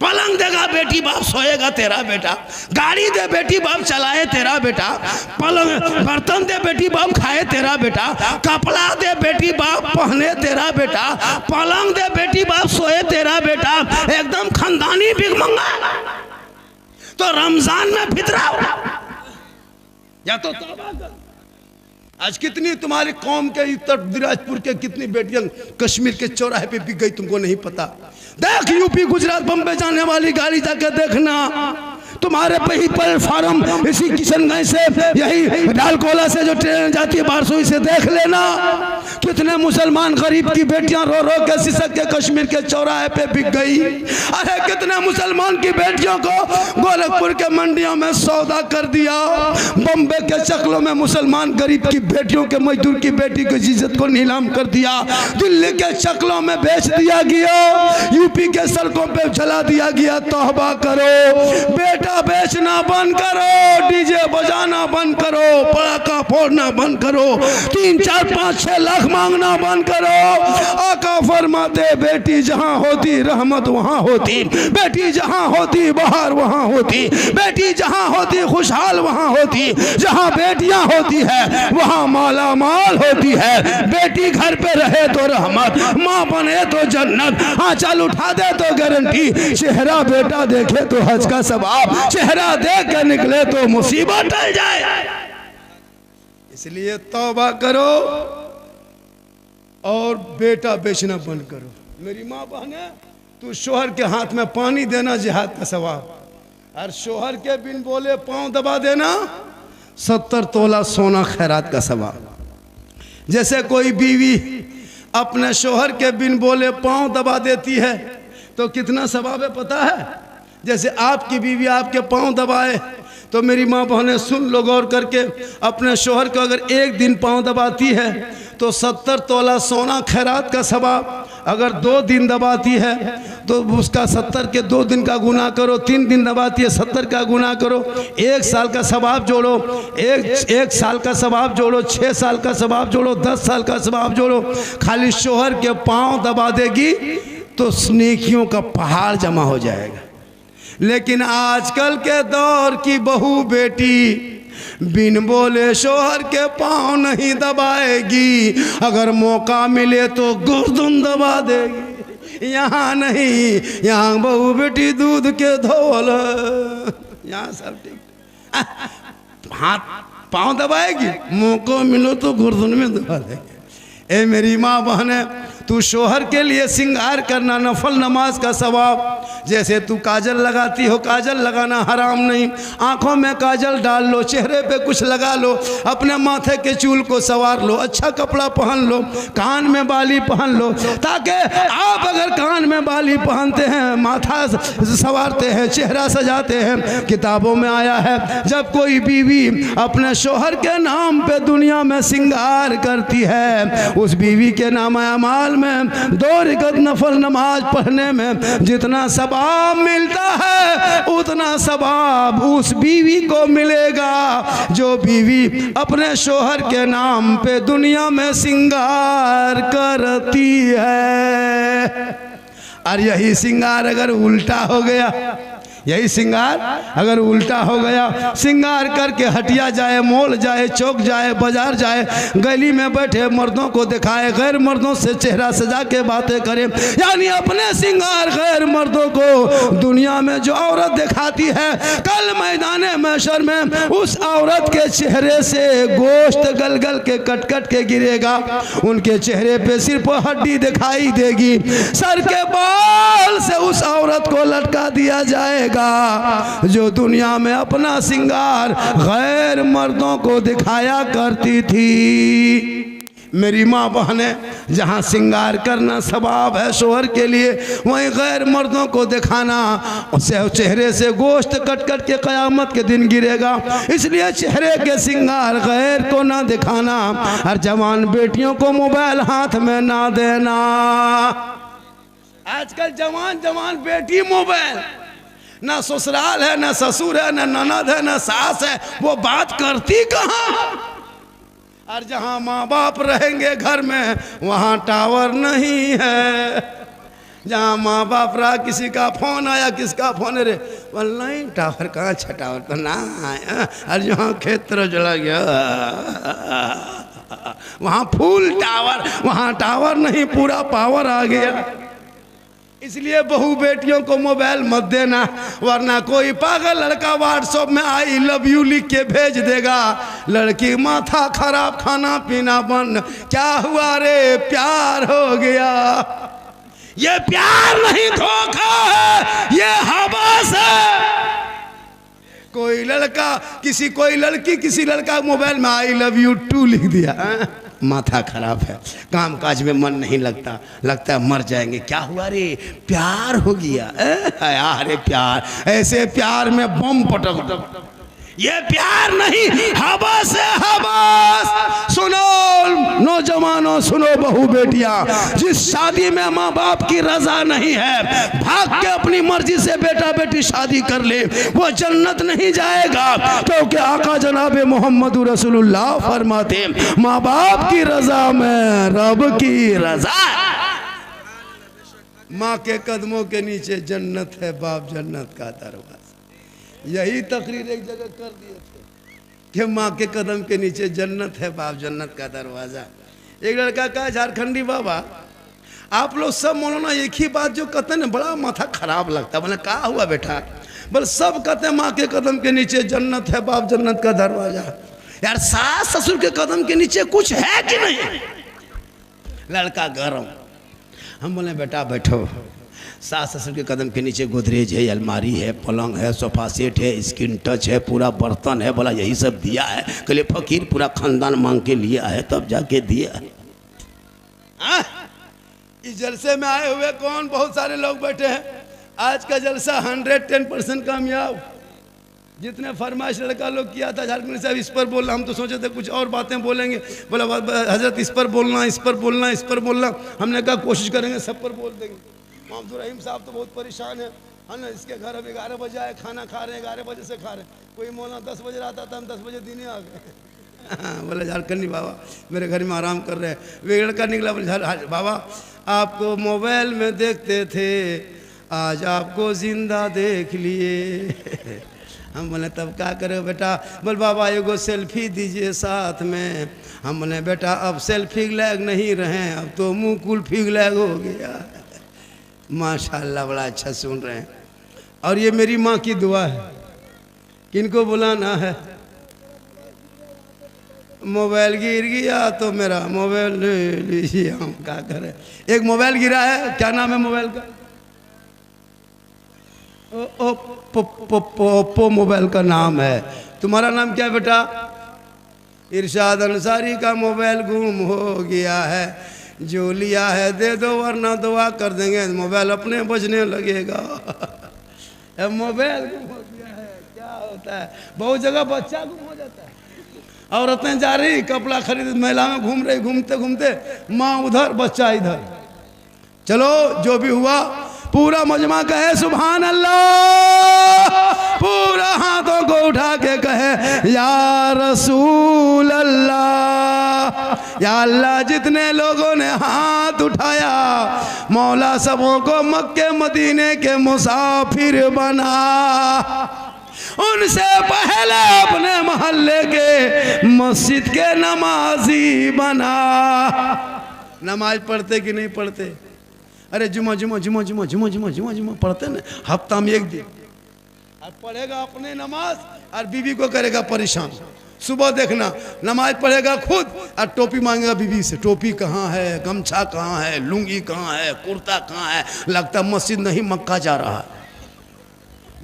पलंग देगा बेटी बाप सोएगा तेरा बेटा, गाड़ी दे बेटी बाप चलाए तेरा बेटा, पलंग बर्तन दे बेटी बाप खाए तेरा बेटा, कपड़ा दे बेटी बाप पहने तेरा बेटा, पलंग दे बेटी बाप सोए तेरा बेटा, एकदम खानदानी भीख मंगा। तो रमजान में फितराओ या तो तौबा कर। आज कितनी तुम्हारी कौम के उत्तर दिनाजपुर के कितनी बेटियां कश्मीर के चौराहे पे बिक गई, तुमको नहीं पता। देख यूपी गुजरात बम्बे जाने वाली गाड़ी जाके देखना, तुम्हारे पे ही प्लेटफार्म इसी किशनगंज से, यही डालकोला से जो ट्रेन जाती है बारसोई से, देख लेना कितने मुसलमान गरीब की बेटियां रो रो के सिसक के कश्मीर के चौराहे पे बिक गई। अरे कितने मुसलमान की बेटियों को गोरखपुर के मंडियों में सौदा कर दिया। बम्बे के चकलों में मुसलमान गरीब की बेटियों के, मजदूर की बेटी की इज्जत को नीलाम कर दिया। दिल्ली के चकलों में बेच दिया गया, यूपी के सड़कों पे जला दिया गया। तौबा करो, बेटा बेचना बंद करो, डीजे बजाना बंद करो, पटाखा फोड़ना बंद करो, 3 4 5 6 लाख मांगना बंद करो। आका फरमाते बेटी जहां होती रहमत वहां होती, बेटी जहां होती बहार वहां होती, बेटी जहां होती खुशहाल वहां होती, जहां बेटियां होती है वहां माला माल होती है। बेटी घर पे रहे तो रहमत, माँ बने तो जन्नत, आंचल उठा दे तो गारंटी, चेहरा बेटा देखे तो हज का सवाब, चेहरा देख के निकले तो मुसीबत टल जाए। इसलिए तौबा करो और बेटा बेचना बंद करो। मेरी माँ बहने, तू शोहर के हाथ में पानी देना जिहाद का सवाब, और शोहर के बिन बोले पांव दबा देना 70 तोला सोना खैरात का सवाब। जैसे कोई बीवी अपने शोहर के बिन बोले पांव दबा देती है तो कितना सवाब है पता है? जैसे आपकी बीवी आपके पांव दबाए तो मेरी माँ बहनें सुन लो गौर करके, अपने शोहर को अगर एक दिन पांव दबाती है तो 70 तोला सोना खैरात का सवाब। अगर 2 दिन दबाती है तो उसका 70 के 2 दिन का गुना करो, 3 दिन दबाती है 70 का गुना करो, 1 साल का सवाब जोड़ो, एक साल का सवाब जोड़ो, 6 साल का सवाब जोड़ो, 10 साल का सवाब जोड़ो। खाली शोहर के पांव दबा देगी तो नेकियों का पहाड़ जमा हो जाएगा। लेकिन आजकल के दौर की बहू बेटी बिन बोले शोहर के पांव नहीं दबाएगी, अगर मौका मिले तो गर्दन दबा देगी। यहाँ नहीं, यहाँ बहू बेटी दूध के धोल, यहाँ सब ठीक, हाथ पांव दबाएगी, मौका मिलो तो गर्दन में दबा देगी। ए मेरी माँ बहने, तू शोहर के लिए सिंगार करना नफल नमाज का सवाब। जैसे तू काजल लगाती हो, काजल लगाना हराम नहीं, आंखों में काजल डाल लो, चेहरे पे कुछ लगा लो, अपने माथे के चूल को संवार लो, अच्छा कपड़ा पहन लो, कान में बाली पहन लो, ताकि आप अगर कान में बाली पहनते हैं, माथा संवारते हैं, चेहरा सजाते हैं, किताबों में आया है जब कोई बीवी अपने शोहर के नाम पे दुनिया में सिंगार करती है, उस बीवी के नाम अमाल में 2 रकात नफल नमाज पढ़ने में जितना सवाब मिलता है उतना सवाब उस बीवी को मिलेगा जो बीवी अपने शोहर के नाम पे दुनिया में सिंगार करती है। और यही सिंगार अगर उल्टा हो गया, यही श्रृंगार अगर उल्टा हो गया, श्रृंगार करके हटिया जाए, मॉल जाए, चौक जाए, बाजार जाए, गली में बैठे मर्दों को दिखाए, गैर मर्दों से चेहरा सजा के बातें करे, यानी अपने श्रृंगार गैर मर्दों को दुनिया में जो औरत दिखाती है, कल मैदान महशर में उस औरत के चेहरे से गोश्त गल गल के कट कट के गिरेगा। उनके चेहरे पे सिर्फ हड्डी दिखाई देगी, सर के बाल से उस औरत को लटका दिया जाएगा जो दुनिया में अपना श्रृंगार गैर मर्दों को दिखाया करती थी। मेरी माँ बहने, जहाँ श्रृंगार करना सवाब है शोहर के लिए, वहीं गैर मर्दों को दिखाना, उससे चेहरे से गोश्त कट कट के क़यामत के दिन गिरेगा। इसलिए चेहरे के श्रृंगार गैर को ना दिखाना, और जवान बेटियों को मोबाइल हाथ में ना देना। आजकल जवान जवान बेटी मोबाइल, ना ससुराल है, ना ससुर है, ना ननद है, ना सास है, वो बात करती कहाँ। और जहाँ माँ बाप रहेंगे घर में, वहाँ टावर नहीं है। जहाँ माँ बाप रहा, किसी का फोन आया, किसका फोन है रे, बोल नहीं टावर कहाँ, अच्छा टावर तो ना आया। और जहाँ खेत तरफ चला गया, वहाँ फुल टावर, वहाँ टावर नहीं, पूरा पावर आ गया। इसलिए बहू बेटियों को मोबाइल मत देना, वरना कोई पागल लड़का व्हाट्सएप में आई लव यू लिख के भेज देगा, लड़की माथा खराब, खाना पीना बंद, क्या हुआ रे, प्यार हो गया। ये प्यार नहीं, धोखा है, ये हवस है। कोई लड़का किसी, कोई लड़की किसी लड़का मोबाइल में आई लव यू टू लिख दिया, माथा खराब है, काम काज में मन नहीं लगता, लगता है मर जाएंगे, क्या हुआ रे, प्यार हो गया। अरे प्यार, ऐसे प्यार में बम पटक दो, ये प्यार नहीं, हवस है, हवस। सुनो नौजवानों, सुनो बहू बेटियां, जिस शादी में माँ बाप की रजा नहीं है, भाग के अपनी मर्जी से बेटा बेटी शादी कर ले, वो जन्नत नहीं जाएगा। क्योंकि आका जनाब मोहम्मद रसूलुल्लाह फरमाते, माँ बाप की रजा में रब की रजा। माँ के कदमों के नीचे जन्नत है, बाप जन्नत का दरवाजा। यही तकरीर एक जगह कर दिए थे कि माँ के कदम के नीचे जन्नत है, बाप जन्नत का दरवाज़ा। एक लड़का कहा, झारखंडी बाबा आप लोग सब मौलाना एक ही बात जो कहते हैं, बड़ा माथा खराब लगता है। बोले कहा हुआ बेटा, बोले सब कहते हैं माँ के कदम के नीचे जन्नत है, बाप जन्नत का दरवाज़ा। यार सास ससुर के कदम के नीचे कुछ है कि नहीं? लड़का गरम। हम बोले बेटा बैठो, सास ससुर के कदम के नीचे गोदरेज है, अलमारी है, पलंग है, सोफा सेट है, स्क्रीन टच है, पूरा बर्तन है। बोला यही सब दिया है? कहले फकीर पूरा खानदान मांग के लिया है तब जाके दिया है। इस जलसे में आए हुए कौन, बहुत सारे लोग बैठे हैं। आज का जलसा 110% कामयाब। जितने फरमाइश लड़का लोग किया था, झारखंड साहब इस पर बोलना, हम तो सोचे थे कुछ और बातें बोलेंगे। बोला हजरत इस पर बोलना, इस पर बोलना, इस पर बोलना। हमने कहा कोशिश करेंगे सब पर बोल देंगे। मोहम्मद रहीम साहब तो बहुत परेशान है ना, इसके घर अब 11 बजे आए, खाना खा रहे हैं, 11 बजे से खा रहे हैं। कोई मौलाना 10 बजे आता था, हम 10 बजे दिन आ गए। बोले झारखंडी बाबा मेरे घर में आराम कर रहे हैं। वे लड़का निकला, बोले बाबा आपको मोबाइल में देखते थे, आज आपको जिंदा देख लिए। हम बोले तब क्या करे बेटा? बोल बाबा एगो सेल्फी दीजिए साथ में। हम बोले बेटा अब सेल्फी लैग नहीं रहे, अब तो मुँह कुल्फी लैग हो गया। माशाल्लाह बड़ा अच्छा सुन रहे हैं। और ये मेरी माँ की दुआ है। किनको बुलाना है? मोबाइल गिर गया तो मेरा मोबाइल ले लीजिए, हम क्या करें। एक मोबाइल गिरा है, क्या नाम है मोबाइल का? ओप्पो मोबाइल का नाम है। तुम्हारा नाम क्या है बेटा? इरशाद अंसारी का मोबाइल गुम हो गया है, जो लिया है दे दो वरना दुआ कर देंगे, मोबाइल अपने बजने लगेगा। मोबाइल गुम हो गया है, क्या होता है बहुत जगह बच्चा गुम हो जाता है। औरतें जा रही कपड़ा खरीद, मेला में घूम रही, घूमते घूमते माँ उधर बच्चा इधर। चलो जो भी हुआ, पूरा मजमा कहे सुभान अल्लाह, पूरा हाथों को उठा के कहे या रसूल अल्लाह। या अल्लाह, जितने लोगों ने हाथ उठाया मौला सबों को मक्के मदीने के मुसाफिर बना, उनसे पहले अपने मोहल्ले के मस्जिद के नमाजी बना। नमाज पढ़ते कि नहीं पढ़ते? अरे जुमा जुमा जुमा जुमा जुमा जुमा जुमा जुमा पढ़ते ना, हफ्ता में एक दिन। अब पढ़ेगा अपने नमाज और बीवी को करेगा परेशान। सुबह देखना नमाज पढ़ेगा खुद और टोपी मांगेगा बीवी से, टोपी कहाँ है, गमछा कहाँ है, लुंगी कहाँ है, कुर्ता कहाँ है, लगता मस्जिद नहीं मक्का जा रहा है।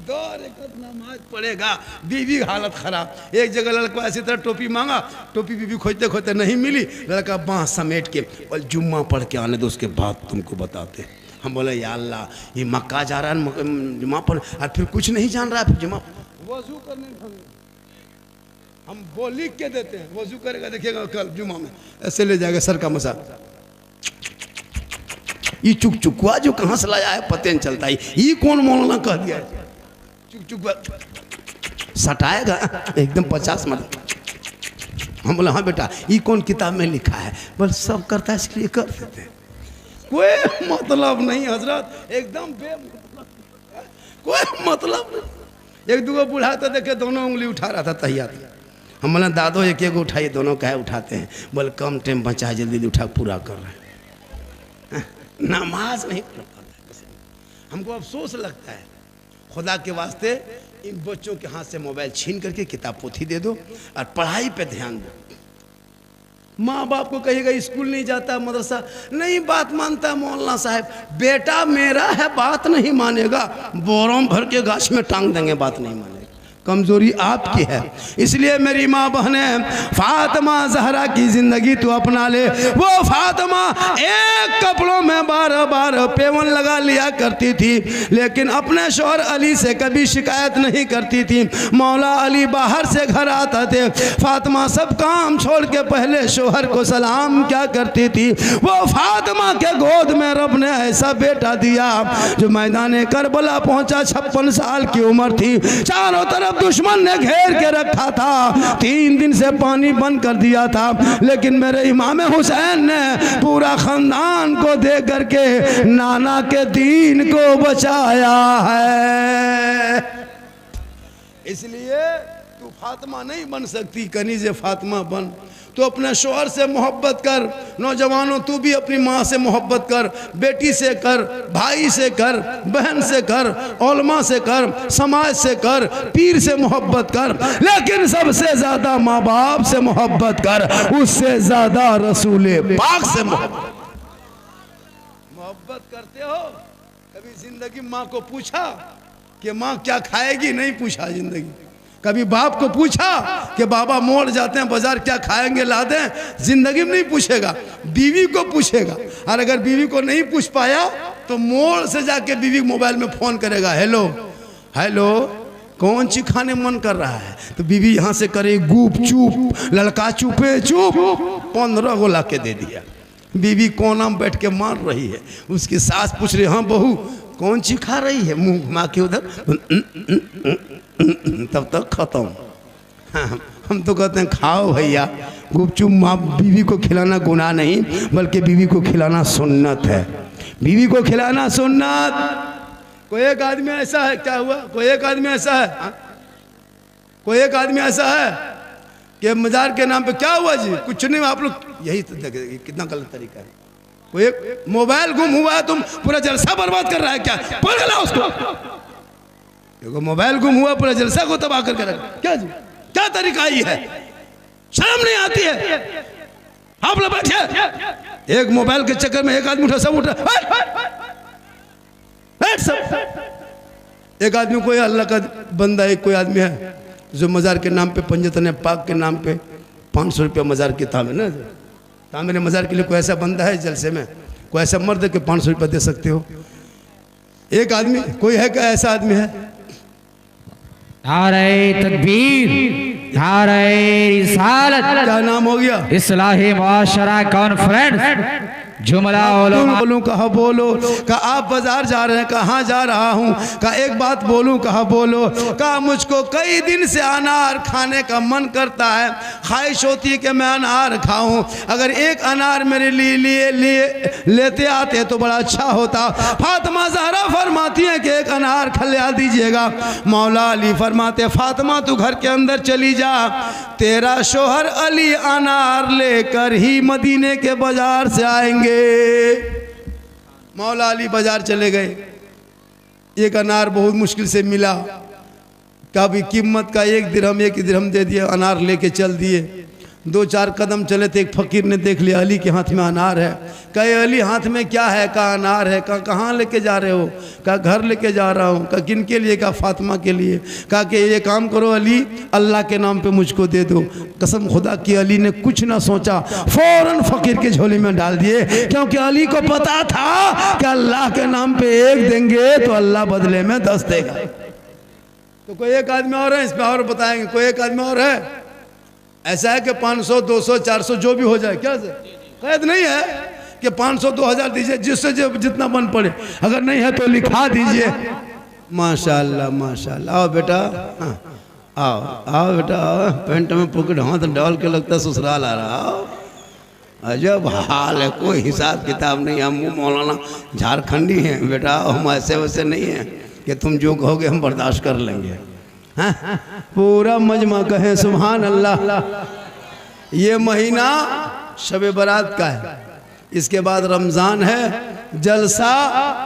2 रकात नमाज पढ़ेगा, बीवी हालत खराब। एक जगह लड़का ऐसी तरह टोपी मांगा, टोपी बीवी खोजते खोजते नहीं मिली, लड़का बाँह समेट के बोल जुम्मा पढ़ के आने दो, उसके बाद तुमको बताते। हम बोले या अल्लाह, ये मक्का जा रहा है, जुम्मा पढ़, और फिर कुछ नहीं जान रहा है, फिर जुम्मा वजू करने हम वो लिख के देते हैं, वजू करेगा देखिएगा कल जुम्मा में ऐसे ले जाएगा सर का मसा। ये चुक चुकुआ जो कहाँ से लाया है पता नहीं चलता, ये कौन मौलाना कह दिया है? चुक चुक सटाएगा एकदम 50 मत। हम बोले हाँ बेटा, ये कौन किताब में लिखा है? बोल सब करता है इसलिए कर देते हैं, कोई मतलब नहीं हजरत, एकदम बेमतलब, कोई मतलब नहीं। एक दूगो बूढ़ा तो देखे दोनों उंगली उठा रहा था तहियात। हम बोले दादो एक एक उठाइए, दोनों कहे उठाते हैं। बोले कम टाइम बचा, जल्दी उठा पूरा कर रहे हैं। नमाज नहीं पढ़ पाता। हमको अफसोस लगता है, खुदा के वास्ते इन बच्चों के हाथ से मोबाइल छीन करके किताब पोथी दे दो और पढ़ाई पे ध्यान दो। माँ बाप को कहिएगा स्कूल नहीं जाता, मदरसा नहीं, बात मानता मौलाना साहब, बेटा मेरा है बात नहीं मानेगा, बोरों भर के गाछ में टांग देंगे, बात नहीं मानेगा। कमजोरी आपकी है, इसलिए मेरी माँ बहनें, फातिमा जहरा की जिंदगी तो अपना ले। वो फातिमा एक कपड़ों में 12 पेवन लगा लिया करती थी, लेकिन अपने शौहर अली से कभी शिकायत नहीं करती थी। मौला अली बाहर से घर आते थे, फातिमा सब काम छोड़ के पहले शौहर को सलाम क्या करती थी। वो फातिमा के गोद में रब ने ऐसा बेटा दिया जो मैदान करबला पहुंचा, 56 साल की उम्र थी, चारों तरफ दुश्मन ने घेर के रखा था, 3 दिन से पानी बंद कर दिया था, लेकिन मेरे इमाम हुसैन ने पूरा खानदान को दे करके नाना के दीन को बचाया है। इसलिए तू फातिमा नहीं बन सकती, कनीज़े फातिमा बन। तो अपने शौहर से मोहब्बत कर, नौजवानों तू भी अपनी माँ से मोहब्बत कर, बेटी से कर, भाई से कर, बहन से कर, उलमा से कर, समाज से कर, पीर से मोहब्बत कर, लेकिन सबसे ज्यादा माँ बाप से मोहब्बत कर, उससे ज्यादा रसूले पाक से मोहब्बत करते हो। कभी जिंदगी माँ को पूछा कि माँ क्या खाएगी? नहीं पूछा जिंदगी। कभी बाप को पूछा कि बाबा मोड़ जाते हैं बाजार क्या खाएंगे ला दें? जिंदगी में नहीं पूछेगा, बीवी को पूछेगा। और अगर बीवी को नहीं पूछ पाया तो मोड़ से जाके बीवी मोबाइल में फोन करेगा, हेलो हेलो कौन सी खाने मन कर रहा है? तो बीवी यहाँ से करे गुप चुप, लड़का चुपे चुप, 15 को ला के दे दिया। बीवी कोना में बैठ के मार रही है, उसकी सास पूछ रही, हाँ बहू कौन सी खा रही है? मुंह घुमा के उधर, तब तक खत्म। हम तो कहते हैं खाओ भैया गुपचुप। माँ बीवी को खिलाना गुनाह नहीं, बल्कि बीवी को खिलाना सुन्नत है, बीवी को खिलाना सुन्नत। कोई एक आदमी ऐसा है, क्या हुआ? कोई एक आदमी ऐसा है, कोई एक आदमी ऐसा है कि मजार के नाम पे क्या हुआ जी? कुछ नहीं, आप लोग यही तो देखें कितना गलत तरीका है। कोई एक मोबाइल गुम हुआ है, तुम पूरा जलसा बर्बाद कर रहा है क्या? पकड़ ला उसको। देखो मोबाइल गुम हुआ, पूरा जलसा को तबाह करके रखा, क्या जी? क्या तरीका ये है? शर्म नहीं आती है? आप लोग बैठे, एक मोबाइल के चक्कर में एक आदमी उठा, सब उठा, सब। एक आदमी कोई अल्लाह का बंदा, एक कोई आदमी है जो मजार के नाम पे, पंजतन पाक के नाम पे 500 रुपया मजार की तामीर ना, तामीर मजार के लिए कोई ऐसा बंदा है जलसे में, कोई ऐसा मर्द के 500 रुपया दे सकते हो? एक आदमी कोई है क्या ऐसा आदमी है? नारे तकबीर, नारे रिसालत। क्या नाम हो गया? इस्लाही मुआशरा कॉन्फ्रेंस जुमला बोलूं कहा बोलो, कहा आप बाजार जा रहे हैं, कहाँ जा रहा हूँ, कहा एक बात बोलूं, कहा बोलो, कहा मुझको कई दिन से अनार खाने का मन करता है, ख्वाहिश होती है कि मैं अनार खाऊं, अगर एक अनार मेरे लिए लेते आते तो बड़ा अच्छा होता। फातिमा ज़हरा फरमाती हैं कि एक अनार खिला दीजिएगा। मौला अली फरमाते फातिमा तू घर के अंदर चली जा, तेरा शोहर अली अनार लेकर ही मदीने के बाजार से आएंगे। मौला अली बाजार चले गए, एक अनार बहुत मुश्किल से मिला, कभी कीमत का 1 दिरहम दे दिया, अनार लेके चल दिए। 2-4 कदम चले थे, एक फकीर ने देख लिया अली के हाथ में अनार है। कहे अली हाथ में क्या है? कहा अनार है। कहा कहाँ लेके जा रहे हो? कहा घर लेके जा रहा हूँ। कहा किन के लिए? कहा फातिमा के लिए। कहा कि ये काम करो अली, अल्लाह के नाम पे मुझको दे दो। कसम खुदा की अली ने कुछ ना सोचा, फौरन फकीर के झोली में डाल दिए, क्योंकि अली को पता था कि अल्लाह के नाम पे 1 देंगे तो अल्लाह बदले में 10 देगा। तो कोई एक आदमी और है, इस पर और बताएंगे, कोई एक आदमी और है? ऐसा है कि 500, 200, 400 जो भी हो जाए, क्या से कैद नहीं है कि 500, 2000 दीजिए, जिससे जितना बन पड़े, अगर नहीं है तो लिखा दीजिए। माशाल्लाह माशाल्लाह। आओ बेटा, आओ आओ बेटा, आओ। पेंट में पॉकेट हाथ डाल के लगता ससुराल आ रहा। आओ, अजब हाल है, कोई हिसाब किताब नहीं। हम मौलाना झारखंडी हैं बेटा, हम ऐसे वैसे नहीं हैं कि तुम जो कहोगे हम बर्दाश्त कर लेंगे। हाँ? पूरा मजमा कहें सुभान अल्लाह। ये महीना शब बारात का है, इसके बाद रमज़ान है, जलसा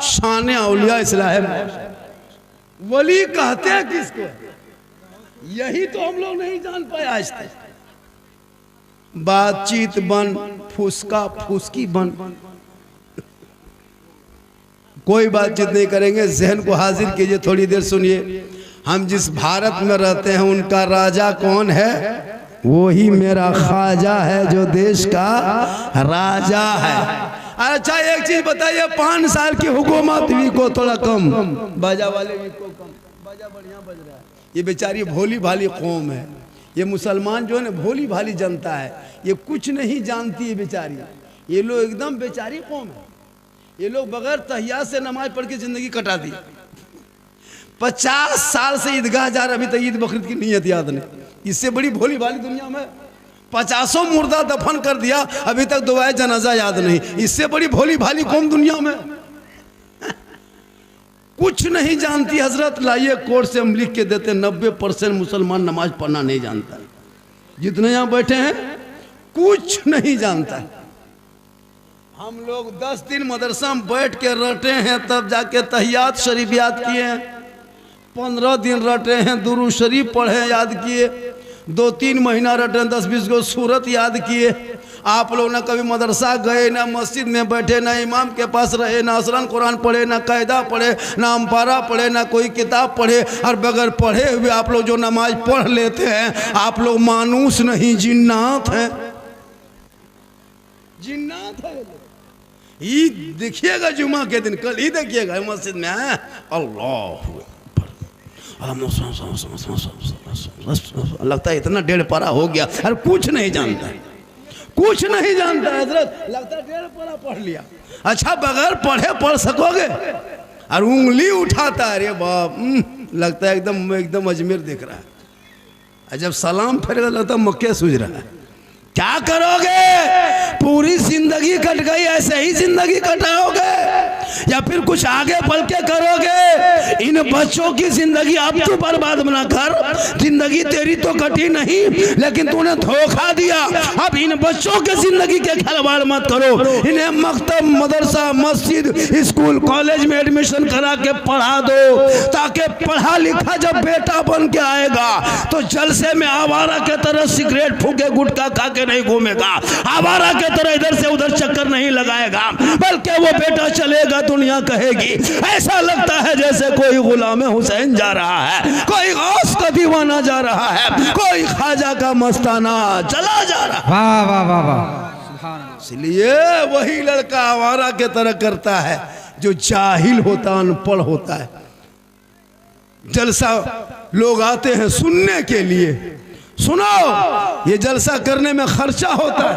शान औलिया इस्लाह वली कहते हैं किसको? यही तो हम लोग नहीं जान पाए आज तक। बातचीत बन, फुसका फुसकी बन, कोई बातचीत नहीं करेंगे। जहन को हाजिर कीजिए, थोड़ी देर सुनिए। हम जिस भारत में रहते हैं उनका राजा कौन है? वो ही मेरा ख्वाजा है जो देश का राजा है। अच्छा एक चीज बताइए, 5 साल की हुकूमत भी को थोड़ा कम, बाजा वाले भी को कम, बाजा बढ़िया बज रहा है। ये बेचारी भोली भाली कौम है, ये मुसलमान जो है ना भोली भाली जनता है, ये कुछ नहीं जानती है बेचारी। ये लोग एकदम बेचारी कौम है, ये लोग बगैर तहियात से नमाज पढ़ के जिंदगी कटा दी। 50 साल से ईदगाह जा रहे, अभी तक ईद बकरीद की नीयत याद नहीं। इससे बड़ी भोली भाली दुनिया में 50 मुर्दा दफन कर दिया, अभी तक दुआए जनाजा याद नहीं। इससे बड़ी भोली भाली कौम दुनिया में कुछ नहीं जानती। हजरत लाइए कोर्ट से हम लिख के देते, 90% मुसलमान नमाज पढ़ना नहीं जानता। जितने यहाँ बैठे हैं कुछ नहीं जानता। हम लोग 10 दिन मदरसा में बैठ के रटे हैं, तब जाके तहियात शरीफ याद किए हैं। 15 दिन रटे हैं, दुरूद शरीफ पढ़े याद किए। 2-3 महीना रटे, 10-20 गो सूरत याद किए। आप लोग ना कभी मदरसा गए, ना मस्जिद में बैठे, ना इमाम के पास रहे, ना असरन कुरान पढ़े, ना कायदा पढ़े, ना अम्पारा पढ़े, ना कोई किताब पढ़े। और बगैर पढ़े हुए आप लोग जो नमाज पढ़ लेते हैं, आप लोग मानूस नहीं जिन्नात हैं। जिन्नात है। ईद देखिएगा जुमा के दिन, कल ही देखिएगा मस्जिद में है अल्लाह लगता है इतना 1.5 पारा हो गया, अरे कुछ नहीं जानता, कुछ नहीं जानता हजरत। लगता है 1.5 पारा पढ़ लिया। अच्छा बगैर पढ़े पढ़ सकोगे? और उंगली उठाता है, अरे बाप, लगता है एकदम अजमेर देख रहा है। जब सलाम फेरेगा लगता है मक्के सूझ रहा है। क्या करोगे? पूरी जिंदगी कट गई, ऐसे ही जिंदगी कटाओगे या फिर कुछ आगे बढ़ के करोगे? इन बच्चों की जिंदगी अब तो बर्बाद ना कर। जिंदगी तेरी तो कटी नहीं, लेकिन तूने धोखा दिया। अब इन बच्चों के जिंदगी के खिलवाड़ मत करो। इन्हें मकतब, मदरसा, मस्जिद, स्कूल, कॉलेज में एडमिशन करा के पढ़ा दो, ताकि पढ़ा लिखा जब बेटा बन के आएगा तो जलसे में आवारा के तरह सिगरेट फूके, गुटखा खा के नहीं घूमेगा, आवारा के तरह इधर से उधर चक्कर नहीं लगाएगा, बल्कि वो बेटा चलेगा, दुनिया कहेगी ऐसा लगता है जैसे कोई गुलाम हुसैन जा रहा है, कोई गौस का दीवाना जा रहा है, कोई ख्वाजा का मस्ताना चला जा रहा है। वाह वाह वाह वाह। इसलिए वही लड़का आवारा के तरह करता है जो जाहिल होता, अनपढ़ होता है। जलसा लोग आते हैं सुनने के लिए। सुनो, ये जलसा करने में खर्चा होता है,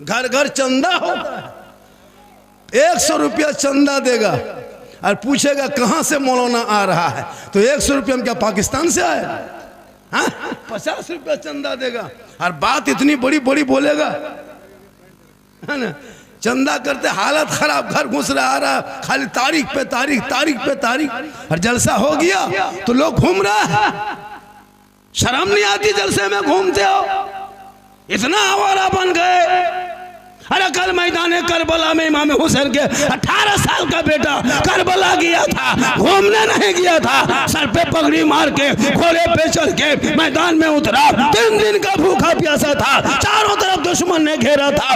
घर घर चंदा होता है, 100 रुपया चंदा देगा और पूछेगा कहाँ से मौलाना आ रहा है, तो 100 रुपया हम क्या पाकिस्तान से आए? हाँ, 50 रुपया चंदा देगा और बात इतनी बड़ी बड़ी बोलेगा, है ना। चंदा करते हालत खराब, घर घुस रहा आ रहा, खाली तारीख पे तारीख, तारीख पे तारीख। और जलसा हो गया तो लोग घूम रहा है, शर्म नहीं आती जलसे में घूमते हो? इतना आवारा बन गए। अरे कल मैदान करबला में इमाम हुसैन के 18 साल का बेटा करबला गया था, घूमने नहीं गया था, सर पे पगड़ी मार के घोड़े पे चढ़ के मैदान में उतरा। 3 दिन का भूखा प्यासा था, चारों तरफ दुश्मन ने घेरा था,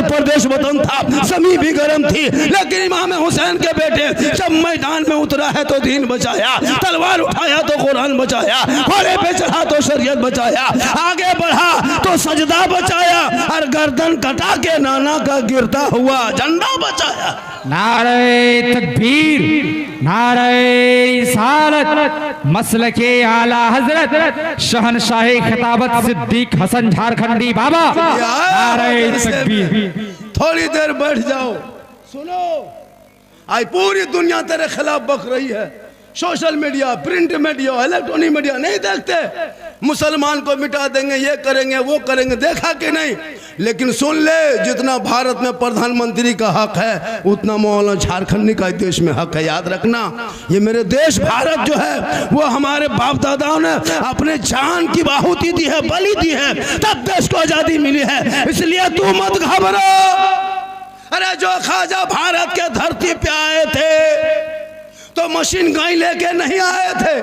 प्रदेश वतन था, जमीन भी गर्म थी, लेकिन इमाम हुसैन के बेटे जब मैदान में उतरा है तो दीन बचाया, तलवार उठाया तो कुरान बचाया, घोड़े पे चढ़ा तो शरीयत बचाया, आगे बढ़ा तो सजदा बचाया, और गर्दन कटा के नाना का गिरता हुआ झंडा बचाया। नारे तकबीर, नारे रिसालत, मसलके आला हजरत शहनशाह खिताबत सिद्दीक हसन झारखंडी बाबा। नारे तकबीर। थोड़ी देर बैठ जाओ, सुनो। आज पूरी दुनिया तेरे खिलाफ बक रही है, social media, print media, electronic media, नहीं देखते? मुसलमान को मिटा देंगे, ये करेंगे वो करेंगे, देखा कि नहीं? लेकिन सुन ले, जितना भारत में प्रधानमंत्री का हक है उतना मौलाना झारखंडी का देश में हक है। याद रखना, ये मेरे देश भारत जो है वो हमारे बाप दादाओं ने अपने जान की आहुति दी है, बलि दी है, तब देश को आजादी मिली है। इसलिए तू मत घबरा। अरे जो ख्वाजा भारत के धरती पे आए थे तो मशीन गन लेके नहीं आए थे,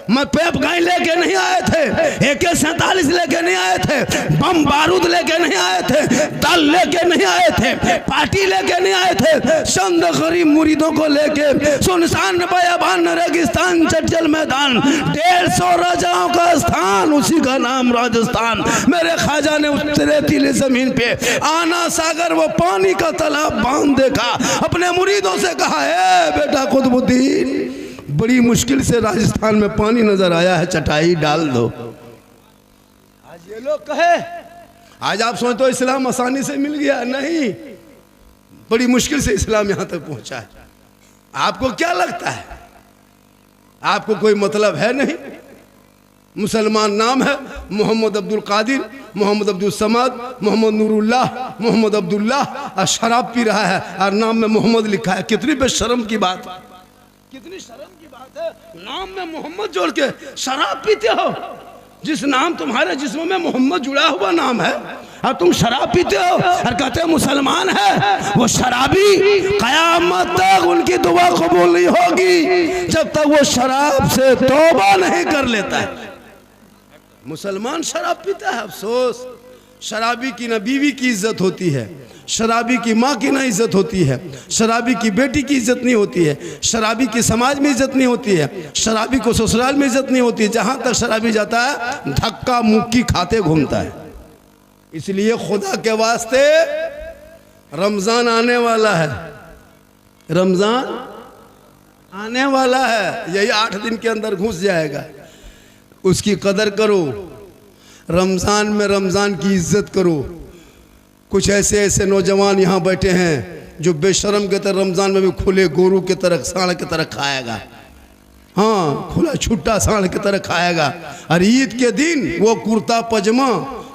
पेप गन लेके नहीं आए थे, AK-47 लेके नहीं आए थे, बम बारूद लेके नहीं आए थे, दल लेके नहीं आए थे, पार्टी लेके नहीं आए थे, चंद गरीब मुरीदों को लेके सुनसान बयाबान रेगिस्तान चटजल मैदान 150 राजाओं का स्थान, उसी का नाम राजस्थान। मेरे ख्वाजा ने उस रेतीली जमीन पे आना सागर वो पानी का तालाब बांध देखा, अपने मुरीदों से कहा, है बेटा कुतुबुद्दीन, बड़ी मुश्किल से राजस्थान में पानी नजर आया है, चटाई डाल दो। आज ये लोग कहे, आज आप सोचते हो इस्लाम आसानी से मिल गया, नहीं, बड़ी मुश्किल से इस्लाम यहां तक पहुंचा है। आपको क्या लगता है? आपको कोई मतलब है नहीं? मुसलमान नाम है मोहम्मद अब्दुल कादिर, मोहम्मद अब्दुल समद, मोहम्मद नूरुल्लाह, मोहम्मद अब्दुल्लाह, और शराब पी रहा है और नाम में मोहम्मद लिखा है। कितनी बेशर्म की बात, कितनी शर्म की बात है, नाम में मोहम्मद जोड़ के शराब पीते हो। जिस नाम तुम्हारे जिस्म में मोहम्मद जुड़ा हुआ नाम है और तुम शराब पीते हो और कहते हो मुसलमान है। वो शराबी कयामत तक उनकी दुआ कबूल नहीं होगी जब तक वो शराब से तौबा नहीं कर लेता है। मुसलमान शराब पीता है, अफसोस। शराबी की ना बीवी की इज्जत होती है, शराबी की माँ की ना इज्जत होती है, शराबी की बेटी की इज्जत नहीं होती है, शराबी की समाज में इज्जत नहीं होती है, शराबी को ससुराल में इज्जत नहीं होती है। जहाँ तक शराबी जाता है धक्का मुक्की खाते घूमता है। इसलिए खुदा के वास्ते रमज़ान आने वाला है, रमज़ान आने वाला है, यही 8 दिन के अंदर घुस जाएगा। उसकी कदर करो, रमज़ान में रमज़ान की इज्जत करो। कुछ ऐसे ऐसे नौजवान यहाँ बैठे हैं जो बेशरम के तरह रमज़ान में भी खुले गोरू के तरह सांड के तरह खाएगा, हाँ खुला छुट्टा सांड के तरह खाएगा। और ईद के दिन वो कुर्ता पजामा,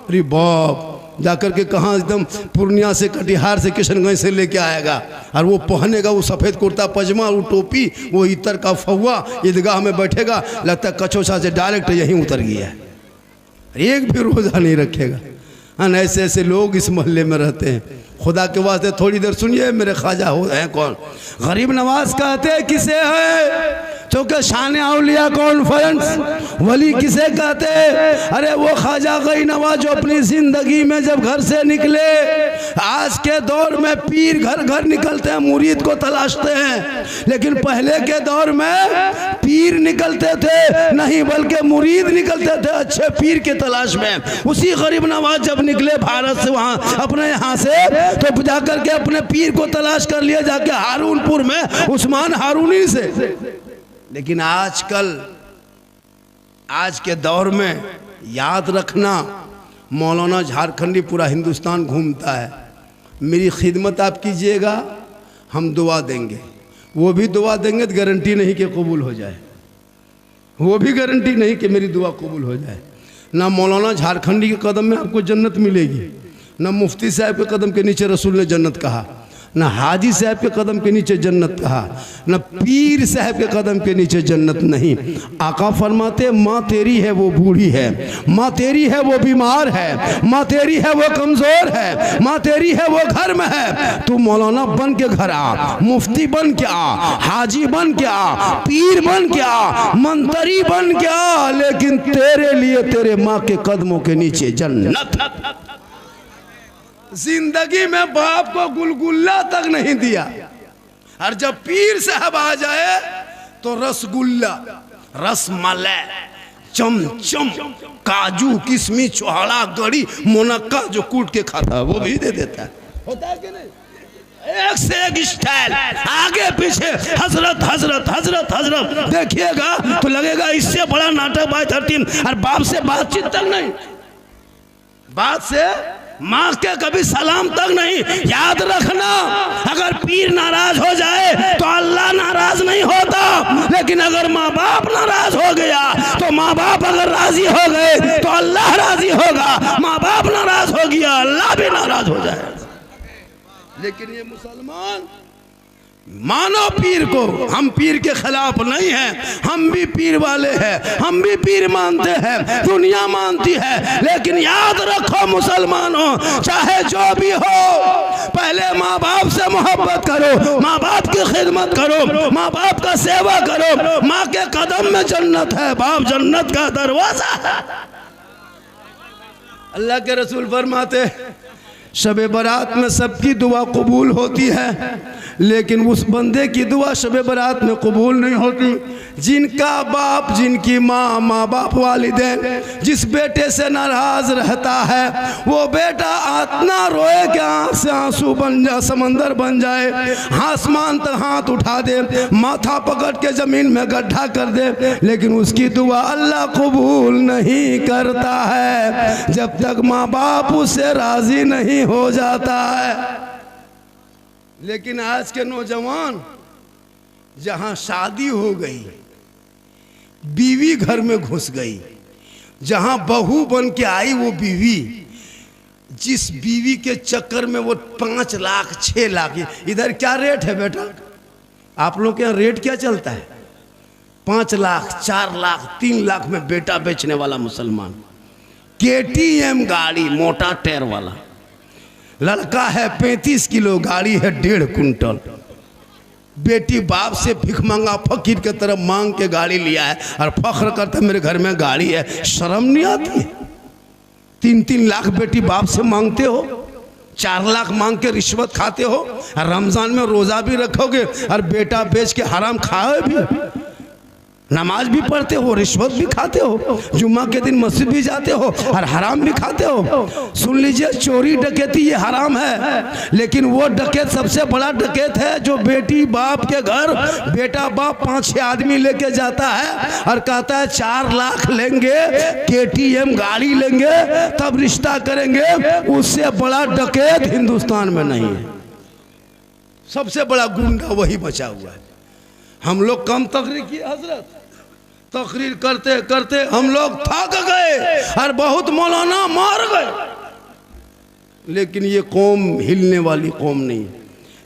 अरे बाप, जाकर के कहाँ एकदम पूर्णिया से कटिहार से किशनगंज से लेके आएगा और वो पहनेगा वो सफ़ेद कुर्ता पजामा, वो टोपी, वो इतर का फौवा, ईदगाह में बैठेगा, लगता है कचौसा से डायरेक्ट यहीं उतर गया है, एक भी रोज़ा नहीं रखेगा। हाँ, ऐसे ऐसे लोग इस मोहल्ले में रहते हैं। खुदा के वास्ते थोड़ी देर सुनिए, मेरे ख्वाजा हो हैं कौन? गरीब नवाज कहते किसे है? चूँकि शान औलिया कॉन्फ्रेंस वली किसे कहते? अरे वो ख्वाजा गई नवाज जो अपनी ज़िंदगी में जब घर से निकले, आज के दौर में पीर घर घर निकलते हैं, मुरीद को तलाशते हैं, लेकिन पहले के दौर में पीर निकलते थे नहीं बल्कि मुरीद निकलते थे अच्छे पीर के तलाश में। उसी गरीब नवाज जब निकले भारत से, वहाँ अपने यहाँ से, तो जाकर के अपने पीर को तलाश कर लिया जाके हारूनपुर में उस्मान हारूनी से। लेकिन आजकल आज के दौर में याद रखना, मौलाना झारखंडी पूरा हिंदुस्तान घूमता है। मेरी खिदमत आप कीजिएगा, हम दुआ देंगे, वो भी दुआ देंगे तो गारंटी नहीं कि कबूल हो जाए, वो भी गारंटी नहीं कि मेरी दुआ कबूल हो जाए। ना मौलाना झारखंडी के कदम में आपको जन्नत मिलेगी, ना मुफ्ती साहब के कदम के नीचे रसूल ने जन्नत कहा, ना हाजी साहब के कदम के नीचे जन्नत कहा, ना पीर साहब के कदम के नीचे जन्नत नहीं। आका फरमाते माँ तेरी है वो बूढ़ी है, माँ तेरी है वो बीमार है, माँ तेरी है वो कमज़ोर है, माँ तेरी है वो घर में है। तू मौलाना बन के घर आ, मुफ्ती बन के आ, हाजी बन के आ, पीर बन के आ, मंत्री बन के आ, लेकिन तेरे लिए तेरे माँ के कदमों के नीचे जन्नत। जिंदगी में बाप को गुलगुल्ला तक नहीं दिया, और जब पीर साहब आ जाए तो रसगुल्ला, रसमलाई, चमचम, काजू, किशमिश, चौहाड़ा, गड़ी, मुनक्का जो कूट के खाता है वो भी दे देता है। होता है कि नहीं? एक से एक स्टाइल, आगे पीछे हजरत हजरत हजरत हजरत। देखिएगा तो लगेगा इससे बड़ा नाटक बाय 13। और बाप से बातचीत तक नहीं, बात से माँ के कभी सलाम तक नहीं। याद रखना, अगर पीर नाराज हो जाए तो अल्लाह नाराज नहीं होता, लेकिन अगर माँ बाप नाराज हो गया तो माँ बाप अगर राजी हो गए तो अल्लाह राजी होगा। माँ बाप नाराज हो गया अल्लाह भी नाराज हो जाए। लेकिन ये मुसलमान मानो पीर को, हम पीर के खिलाफ नहीं हैं, हम भी पीर वाले हैं, हम भी पीर मानते हैं, दुनिया मानती है। लेकिन याद रखो मुसलमानों, चाहे जो भी हो, पहले माँ बाप से मोहब्बत करो, माँ बाप की खिदमत करो, माँ बाप का सेवा करो। माँ के कदम में जन्नत है, बाप जन्नत का दरवाजा है। अल्लाह के रसूल फरमाते शबे बारात में सबकी दुआ कबूल होती है, लेकिन उस बंदे की दुआ शबे बारात में कबूल नहीं होती जिनका बाप, जिनकी माँ, माँ बाप वालिदैन जिस बेटे से नाराज रहता है, वो बेटा इतना रोए कि आँख से आंसू बन जाए, समंदर बन जाए, आसमान तक हाथ उठा दे, माथा पकड़ के ज़मीन में गड्ढा कर दे, लेकिन उसकी दुआ अल्लाह कबूल नहीं करता है जब तक माँ बाप उससे राज़ी नहीं हो जाता है। लेकिन आज के नौजवान, जहां शादी हो गई, बीवी घर में घुस गई, जहां बहू बन के आई वो बीवी, जिस बीवी के चक्कर में वो 5 लाख 6 लाख, इधर क्या रेट है बेटा? आप लोग के यहाँ रेट क्या चलता है? 5 लाख 4 लाख 3 लाख में बेटा बेचने वाला मुसलमान, KTM गाड़ी मोटा टायर वाला, लड़का है 35 किलो, गाड़ी है 1.5 कुंटल, बेटी बाप से भिख मांगा फकीर के तरफ मांग के गाड़ी लिया है और फख्र करता मेरे घर में गाड़ी है। शर्म नहीं आती? 3-3 लाख बेटी बाप से मांगते हो, 4 लाख मांग के रिश्वत खाते हो, और रमजान में रोजा भी रखोगे और बेटा बेच के हराम खाओ भी, नमाज भी पढ़ते हो, रिश्वत भी खाते हो, जुम्मा के दिन मस्जिद भी जाते हो और हराम भी खाते हो। सुन लीजिए, चोरी डकैती ये हराम है, लेकिन वो डकैत सबसे बड़ा डकैत है जो बेटी बाप के घर, बेटा बाप 5-6 आदमी लेके जाता है और कहता है 4 लाख लेंगे, KTM गाड़ी लेंगे, तब रिश्ता करेंगे। उससे बड़ा डकैत हिंदुस्तान में नहीं है। सबसे बड़ा गुंडा वही बचा हुआ है। हम लोग कम तकरीर की हजरत, तकरीर करते करते हम लोग थक गए और बहुत मौलाना मार गए। लेकिन ये कौम हिलने वाली कौम नहीं,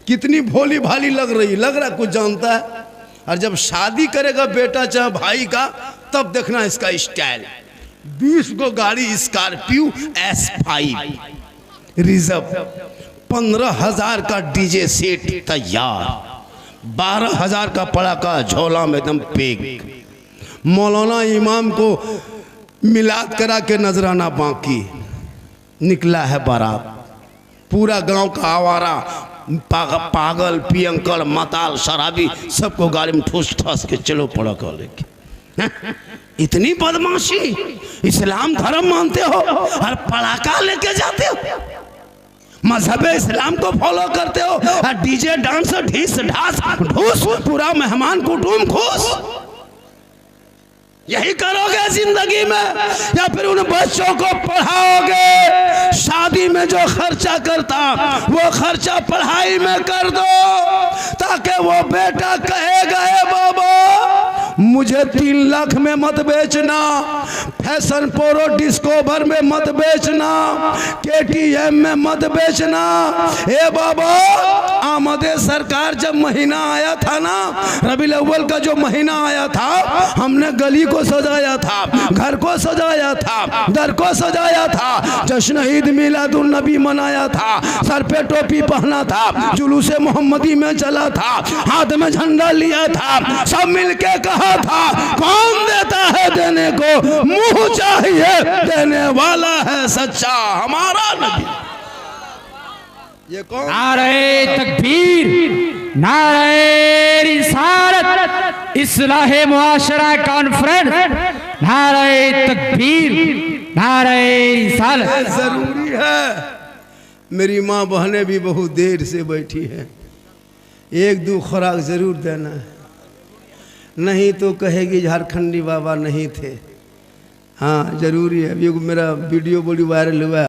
कितनी भोली भाली लग रही, लग रहा कुछ जानता है। और जब शादी करेगा बेटा चाहे भाई का, तब देखना इसका स्टाइल। 20 को गाड़ी स्कॉर्पियो S5 रिजर्व, 15,000 का डीजे सेट तैयार, 12,000 का पड़ाका झोला में एकदम पेक। मौलाना इमाम को मिलाद करा के नजराना बाकी, निकला है बारात। पूरा गांव का आवारा, पागल, पियंकड़, माताल, शराबी सबको गाड़ी में ठूस ठास के चलो पड़ाका लेके। इतनी बदमाशी, इस्लाम धर्म मानते हो और पड़ाका लेके जाते हो, मजहब इस्लाम को फॉलो करते हो और डीजे डांस ढीस ढास ढूस, पूरा मेहमान कुटुम खुश। यही करोगे जिंदगी में, या फिर उन बच्चों को पढ़ाओगे? शादी में जो खर्चा करता वो खर्चा पढ़ाई में कर दो, ताकि वो बेटा कहेगा ए बाबा मुझे 3 लाख में मत बेचना, फैशन प्रो डिस्कवर में मत बेचना, KTM में मत बेचना। ए बाबा आमदे सरकार जब महीना आया था ना, रबीउल अव्वल का जो महीना आया था, हमने गली को सजाया था, घर को सजाया था, दर को सजाया था, जश्न ईद मिलादुन नबी मनाया था, सर पे टोपी पहना था, जुलूसे मोहम्मदी में चला था, हाथ में झंडा लिया था, सब मिलके कहा था कौन देता है देने को, मुंह चाहिए देने वाला है सच्चा हमारा नबी। ये कौन? नारे तकबीर, नारे रिसालत, इस्लाहे मुआशरा कॉन्फ्रेंस, नारे तकबीर, नारे रिसालत। जरूरी है। मेरी माँ बहनें भी बहुत देर से बैठी हैं, 1-2 खुराक जरूर देना है, नहीं तो कहेगी झारखंडी बाबा नहीं थे। हाँ जरूरी है। अभी मेरा वीडियो बड़ी वायरल हुआ है।